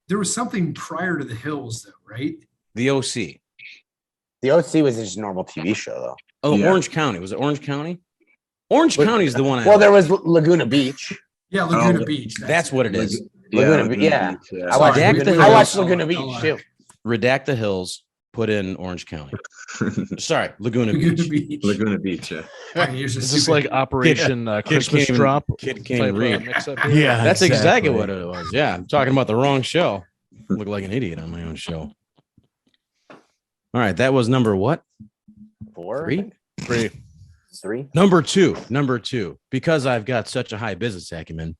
There was something prior to the Hills, though, right? The OC. The OC was just a normal TV show, though. Oh, Orange County. Was it Orange County? Orange County is the one. Well, there was Laguna Beach. Yeah, Laguna Beach. That's what it is. Laguna Beach. Yeah. I watched Laguna Beach too. Redact the Hills. Put in Orange County. Sorry, Laguna Beach. Laguna Beach. Yeah. Is this like Operation Christmas Drop? Kid can't read. Yeah, that's exactly what it was. Yeah, I'm talking about the wrong show. I look like an idiot on my own show. All right, that was number what? 4? 3. Number two, because I've got such a high business acumen,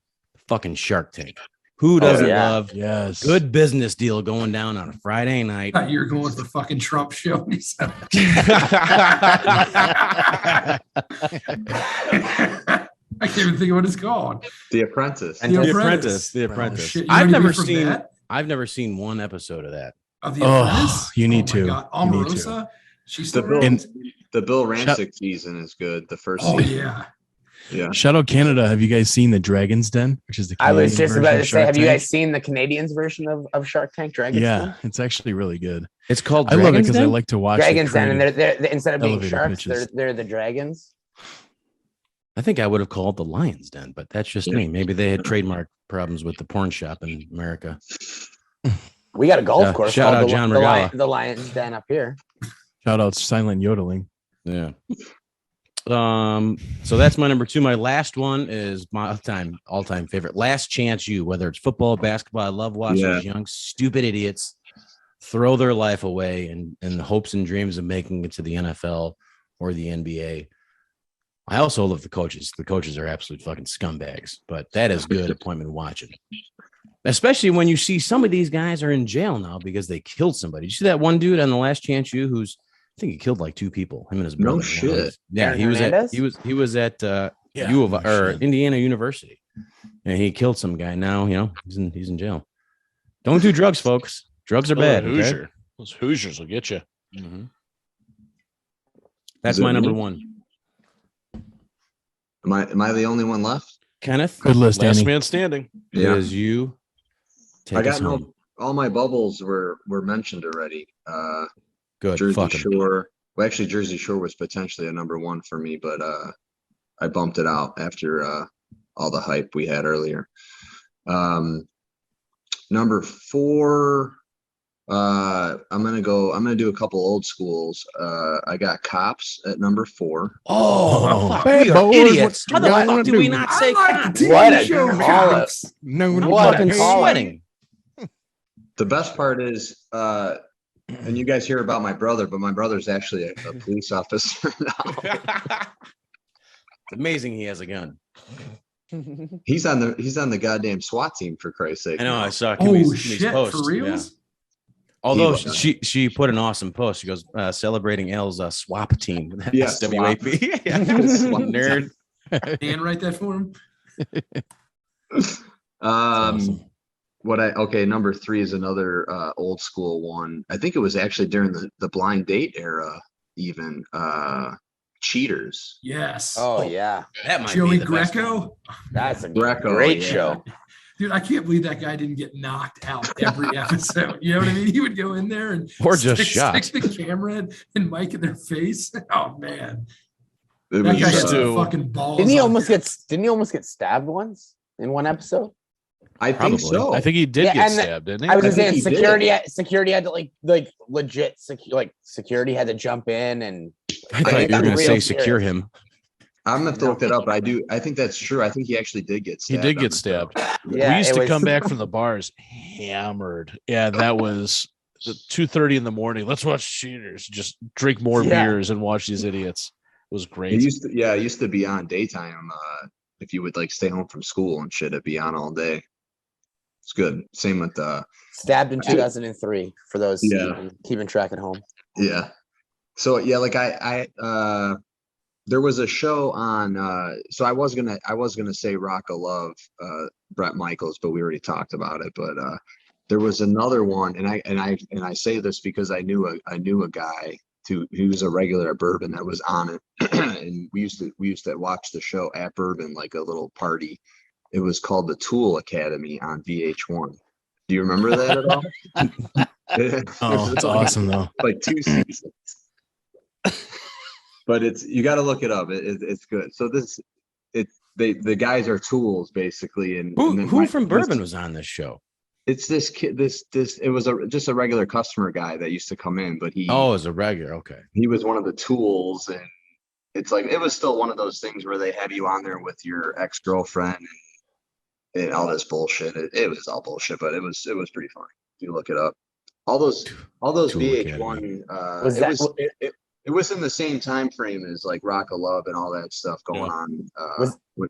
fucking Shark Tank. Who doesn't love good business deal going down on a Friday night? You're going with the fucking Trump show. I can't even think of what it's called. The Apprentice. The Apprentice. I've never seen one episode of that. Of The Apprentice? You need to. Omarosa? She's still the Bill Rancic season is good. The first season. Yeah. Shout out Canada. Have you guys seen the Dragon's Den, which is the Canadian I was just about to say, have you Tank? guys seen the Canadians version of Shark Tank? Dragon's Den? It's actually really good. It's called I love it because I like to watch Dragon's Den, and they're instead of being sharks, they're the dragons. I think I would have called the Lion's Den, but that's just me. Maybe they had trademark problems with the porn shop in America. We got a golf course. Shout out John Regala. The Lion's Den up here. Shout out silent yodeling. Yeah. So that's my number 2. My last one is my all-time favorite. Last Chance U. Whether it's football, basketball, I love watching these young stupid idiots throw their life away in the hopes and dreams of making it to the NFL or the NBA. I also love the coaches. The coaches are absolute fucking scumbags, but that is good appointment watching. Especially when you see some of these guys are in jail now because they killed somebody. You see that one dude on the Last Chance U I think he killed like 2 people. Him and his brother. No shit. Yeah, he was at Indiana University, and he killed some guy. Now he's in jail. Don't do drugs, folks. Drugs are bad. Hoosier. Okay? Those Hoosiers will get you. Mm-hmm. That's my number one. Am I the only one left? Kenneth, Good list, Last Danny. man standing. it is you. Take us home. All my bubbles were mentioned already. Good. Jersey Fuck 'em. Shore. Well, actually, Jersey Shore was potentially a number one for me, but I bumped it out after all the hype we had earlier. Number 4. I'm gonna do a couple old schools. I got Cops at number 4. Oh, fuck, Bad we are boys, idiots. what How the you fuck gonna did we do? not say Cops? What a show, call out. Cops. No, I'm What a fucking call out. sweating. The best part is, and you guys hear about my brother, but my brother's actually a police officer now. It's amazing he has a gun. He's on the goddamn SWAT team, for Christ's sake. I know. now. I saw Oh Kimmy's shit, post. for reals? Yeah. Although He was. she put an awesome post. She goes celebrating L's swap team. Yeah, SWAP. Yeah. Swap. Nerd. Dan, write that for him. awesome. Number 3 is another old school one. I think it was actually during the blind date era, even Cheaters. Yes. Oh yeah, That might Joey be the best one. Greco. that's a Greco, great yeah. show. Dude, I can't believe that guy didn't get knocked out every episode. You know what I mean? He would go in there and Or just shot. stick the camera and mic in their face. Oh man, It that was, guy used had to- some fucking balls. Didn't he on almost him. get stabbed once in one episode? I think Probably. so. I think he did Yeah, get and stabbed, didn't he? I was I just think saying he did. security had to like legit security had to jump in and I thought you were got going to real say serious. secure him. I'm gonna have to look that up. But I think that's true. I think he actually did get He stabbed. did on get the show. stabbed. Yeah, we used it to was- come back from the bars hammered. Yeah, that was 2:30 in the morning. Let's watch Cheaters. Just drink more Yeah. beers and watch these idiots. It was It great. used to be on daytime. If you would like stay home from school and shit, it'd be on all day. It's good. Same with stabbed in 2003 for those Yeah. keeping track at home. yeah. So yeah, like I there was a show on so I was gonna say Rock of Love, Brett Michaels, but we already talked about it. But there was another one, and I say this because I knew a guy who was a regular at Bourbon that was on it, and we used to watch the show at Bourbon, like a little party. It was called the Tool Academy on VH1. Do you remember that at all? Oh, it's awesome though. Like 2 seasons. But you got to look it up. It's good. So the guys are tools basically, and then Who from Bourbon was on this show? It's this kid. It was just a regular customer guy that used to come in, but As a regular. Okay. he was one of the tools, and it's like it was still one of those things where they have you on there with your ex-girlfriend and all this bullshit. It was all bullshit, but it was pretty funny. You look it up. All those Tool VH1 it was in the same time frame as like Rock of Love and all that stuff going on.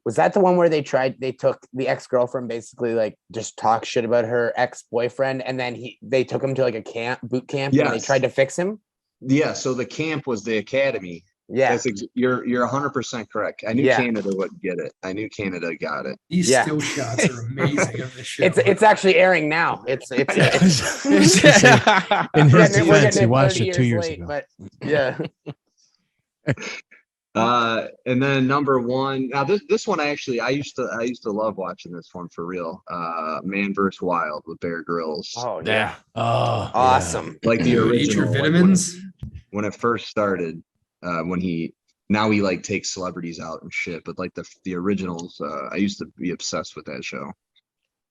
Was that the one where they took the ex-girlfriend basically like just talk shit about her ex-boyfriend, and then they took him to like a boot camp and they Yes. tried to fix him? Yeah, so the camp was the academy. Yeah. You're 100% correct. I knew Yeah. Canada would get it. I knew Canada got it. These Yeah. still shots are amazing of this show. It's actually airing now. It's In we're his getting defense, he it watched 30 it 2 years late, ago. But yeah. And then number 1. Now this one I used to love watching this one for real. Man vs. Wild with Bear Grylls. Oh yeah. Yeah. Oh, Awesome. Like the Eat your original. like, vitamins. when it first started, when he like takes celebrities out and shit, but like the originals, I used to be obsessed with that show.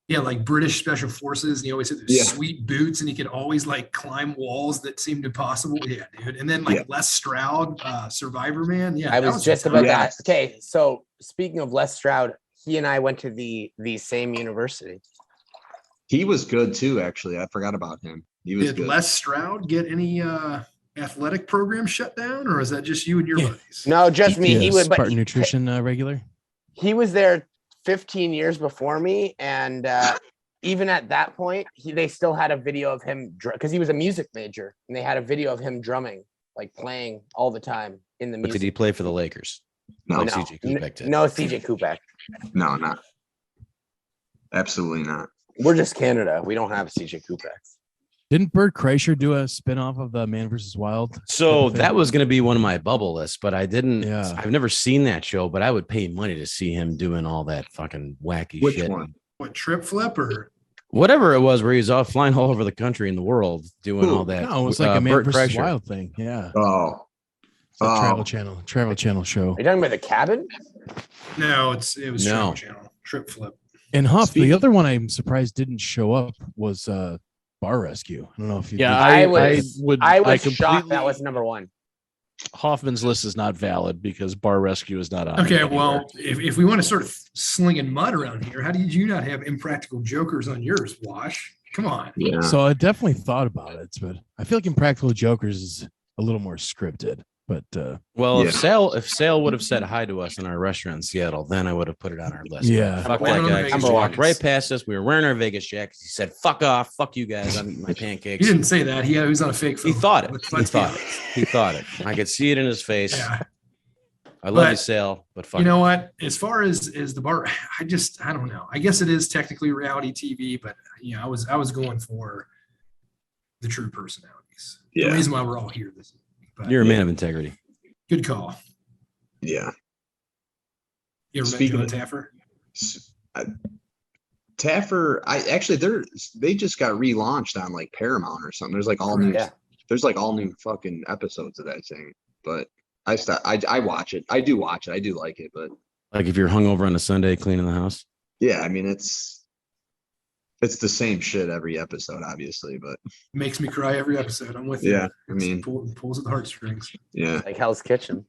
Yeah, like British special forces. And he always had those Yeah. sweet boots, and he could always like climb walls that seemed impossible. Yeah, dude. And then like Yeah. Les Stroud, Survivor Man. Yeah, I that was just about Yes. that. Okay, so speaking of Les Stroud, he and I went to the same university. He was good too, actually. I forgot about him. He was Did good. Les Stroud get any athletic program shut down, or is that just you and your Yeah. buddies? No, just me. He would, but Spartan Nutrition regular. he was there 15 years before me, and even at that point, they still had a video of him because he was a music major, and they had a video of him drumming, like playing all the time in the But music. did he play for the Lakers? No, CJ Kubek did. No, CJ Kubek. No, not. Absolutely not. We're just Canada. We don't have CJ Kubek. Didn't Bert Kreischer do a spinoff of the Man vs. Wild? So that was going to be one of my bubble lists, but I didn't. Yeah. I've never seen that show, but I would pay money to see him doing all that fucking wacky Which shit. one? What, trip flip or? Whatever it was, where he's off flying all over the country and the world doing all that. No, it was like a Man Bert vs. Kreischer. Wild thing. Yeah. Oh, It's a Travel Channel show. Are you talking about the cabin? No, it was No. Travel Channel. Trip flip. And Huff, the other one I'm surprised didn't show up was Bar Rescue. I don't know if you. Yeah, I I was completely, shocked that was number one. Hoffman's list is not valid because Bar Rescue is not on. Okay, it anywhere. well, if we want to start slinging mud around here, how did you not have Impractical Jokers on yours, Wash? Come on. yeah. So I definitely thought about it, but I feel like Impractical Jokers is a little more scripted. But Well, Yeah. if Sale would have said hi to us in our restaurant in Seattle, then I would have put it on our list. Yeah. Fuck Well, that guy. number He walked one. right past us. We were wearing our Vegas jackets. He said, "Fuck off, fuck you guys. I'm eating my pancakes." He didn't say that. He was on a fake phone. He thought it. Let's He be thought it. honest. He thought it. I could see it in his face. Yeah. I love you, But, Sale, but fuck You know it. what? As far as the bar, I don't know. I guess it is technically reality TV, but I was going for the true personalities. The Yeah. reason why we're all here this evening. But You're a man of integrity. good call. Yeah. You ever met Speaking John of- Taffer? Taffer, they just got relaunched on like Paramount or something. There's like all new. Yeah. There's like all new fucking episodes of that thing. But I watch it. I do watch it. I do like it. But Like if you're hungover on a Sunday cleaning the house. yeah, I mean it's the same shit every episode, obviously. But Makes me cry every episode. I'm with you. Yeah, I mean- Pulls at the heartstrings. yeah, Like Hell's Kitchen.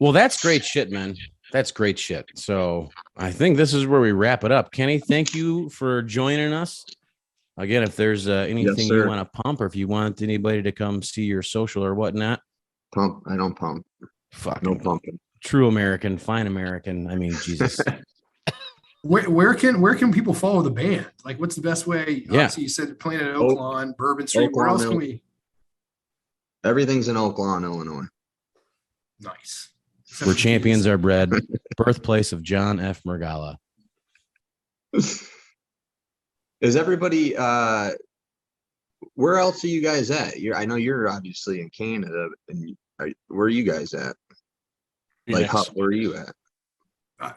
Well, that's great shit, man. That's great shit. So I think this is where we wrap it up. Kenny, thank you for joining us. Again, if there's anything you sir. want to pump or if you want anybody to come see your social or whatnot, pump. I don't pump. fuck. No pumping. True American, fine American. I mean, Jesus. Where can people follow the band? Like, what's the best way? Yeah. Obviously, you said playing at Oaklawn, Bourbon Street. Where Oaklawn, else can we? Everything's in Oaklawn, Illinois. Nice. Where champions are bred. Birthplace of John F. Mergala. Is everybody? Where else are you guys at? I know you're obviously in Canada, and where are you guys at? Like, where are you at?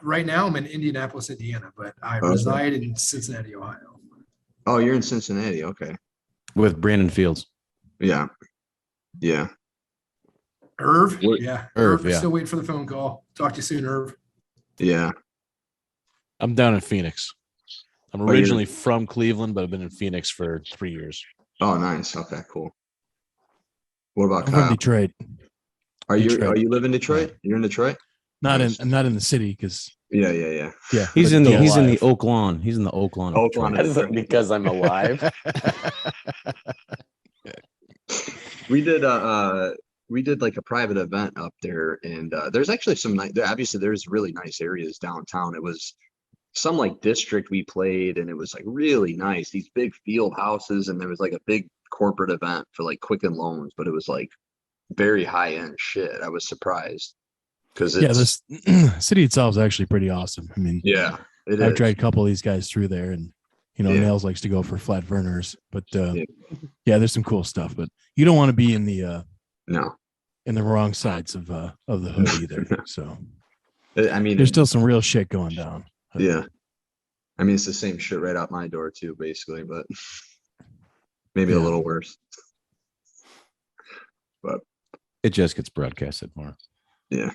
Right now, I'm in Indianapolis, Indiana, but I reside in Cincinnati, Ohio. Oh, you're in Cincinnati. Okay. With Brandon Fields. Yeah. Yeah. Irv? What- Yeah. Irv, yeah. Still waiting for the phone call. Talk to you soon, Irv. Yeah. I'm down in Phoenix. I'm you're- originally from Cleveland, but I've been in Phoenix for 3 years. Oh, nice. Okay, cool. What about I'm from Kyle? Detroit. Are Detroit. you live in Detroit? You're in Detroit? Not Nice. in not in the city because Yeah. yeah. He's but in the alive. Oak Lawn. He's in the Oak Lawn. of Oak Lawn. Detroit. That is because I'm alive. We did like a private event up there, and there's actually some nice. Obviously, there's really nice areas downtown. It was some like district we played, and it was like really nice. These big field houses, and there was like a big corporate event for like Quicken Loans, but it was like very high end shit. I was surprised because Yeah, this city itself is actually pretty awesome. I mean, yeah, it I've is. dragged a couple of these guys through there, and Yeah. Nails likes to go for flat burners, but Yeah. yeah, there's some cool stuff. But you don't want to be in the No, wrong sides of the hood either. So I mean, there's still some real shit going down. yeah. I mean, it's the same shit right out my door too, basically, but maybe a Yeah. little worse. It just gets broadcasted more. Yeah.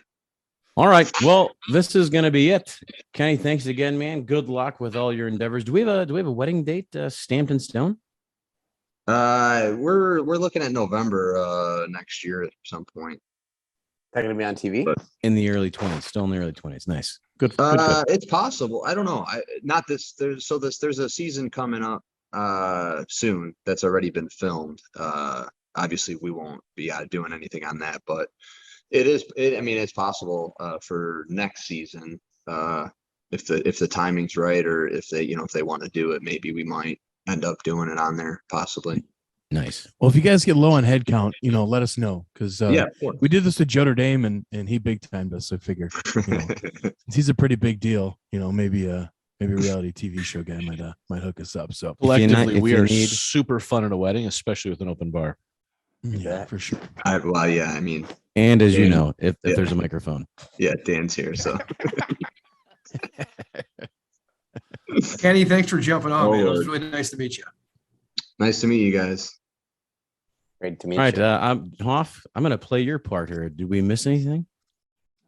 All right. Well, this is going to be it. Kenny, thanks again, man. Good luck with all your endeavors. Do we have a wedding date stamped in stone? We're looking at November next year at some point. They're gonna be on TV. But- In the early 20s. Still in the early 20s. Nice. Good. It's possible. I don't know. There's a season coming up soon that's already been filmed. Obviously we won't be doing anything on that, but it's possible for next season if the timing's right, or if they want to do it, maybe we might end up doing it on there possibly. Nice. Well, if you guys get low on head count, let us know because Yeah, of course. we did this to Joe Dame and he big timed us. So I figure he's a pretty big deal. Maybe a reality TV show guy might hook us up. So Collectively, if we you are need- super fun at a wedding, especially with an open bar. yeah, for sure. Well, yeah, I mean, and as you Dan- know, if yeah. there's a microphone. yeah, Dan's here, so Kenny, thanks for jumping on, Oh, man. It was Lord. really nice to meet you. nice to meet you guys. Great to meet All right, you. I'm Hoff. I'm going to play your part here. Did we miss anything?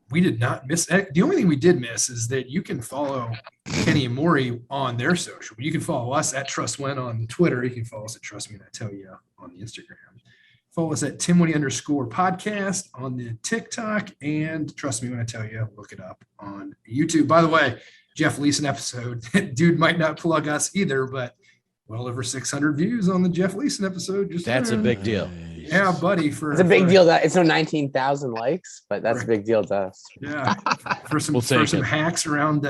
We did not miss. The only thing we did miss is that you can follow Kenny and Maury on their social. You can follow us at TrustWen on Twitter. You can follow us at Trust Me When I Tell You on the Instagram. Follow us at TimWoody_podcast on the TikTok, and Trust Me When I Tell You. Look it up on YouTube. By the way, Jeff Leeson episode. Dude might not plug us either, but well over 600 views on the Jeff Leeson episode. Just That's a saying. big deal. Yeah, buddy. It's a big deal that it's no 19,000 likes, but that's a big deal to us. Yeah, for some We'll take it. hacks around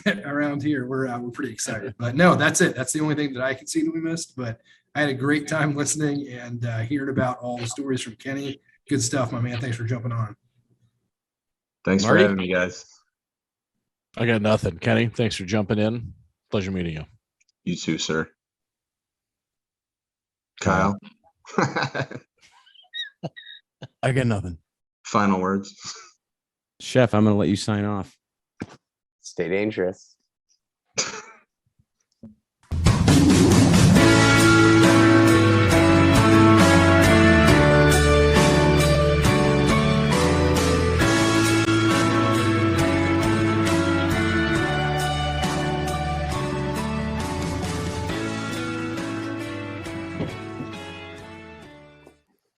around here, we're pretty excited. But no, that's it. That's the only thing that I can see that we missed. But I had a great time listening and hearing about all the stories from Kenny. Good stuff, my man. Thanks for jumping on. Thanks Marty? for having me, guys. I got nothing. Kenny, thanks for jumping in. Pleasure meeting you. You too, sir. Kyle. I got nothing. Final words. Chef, I'm going to let you sign off. Stay dangerous.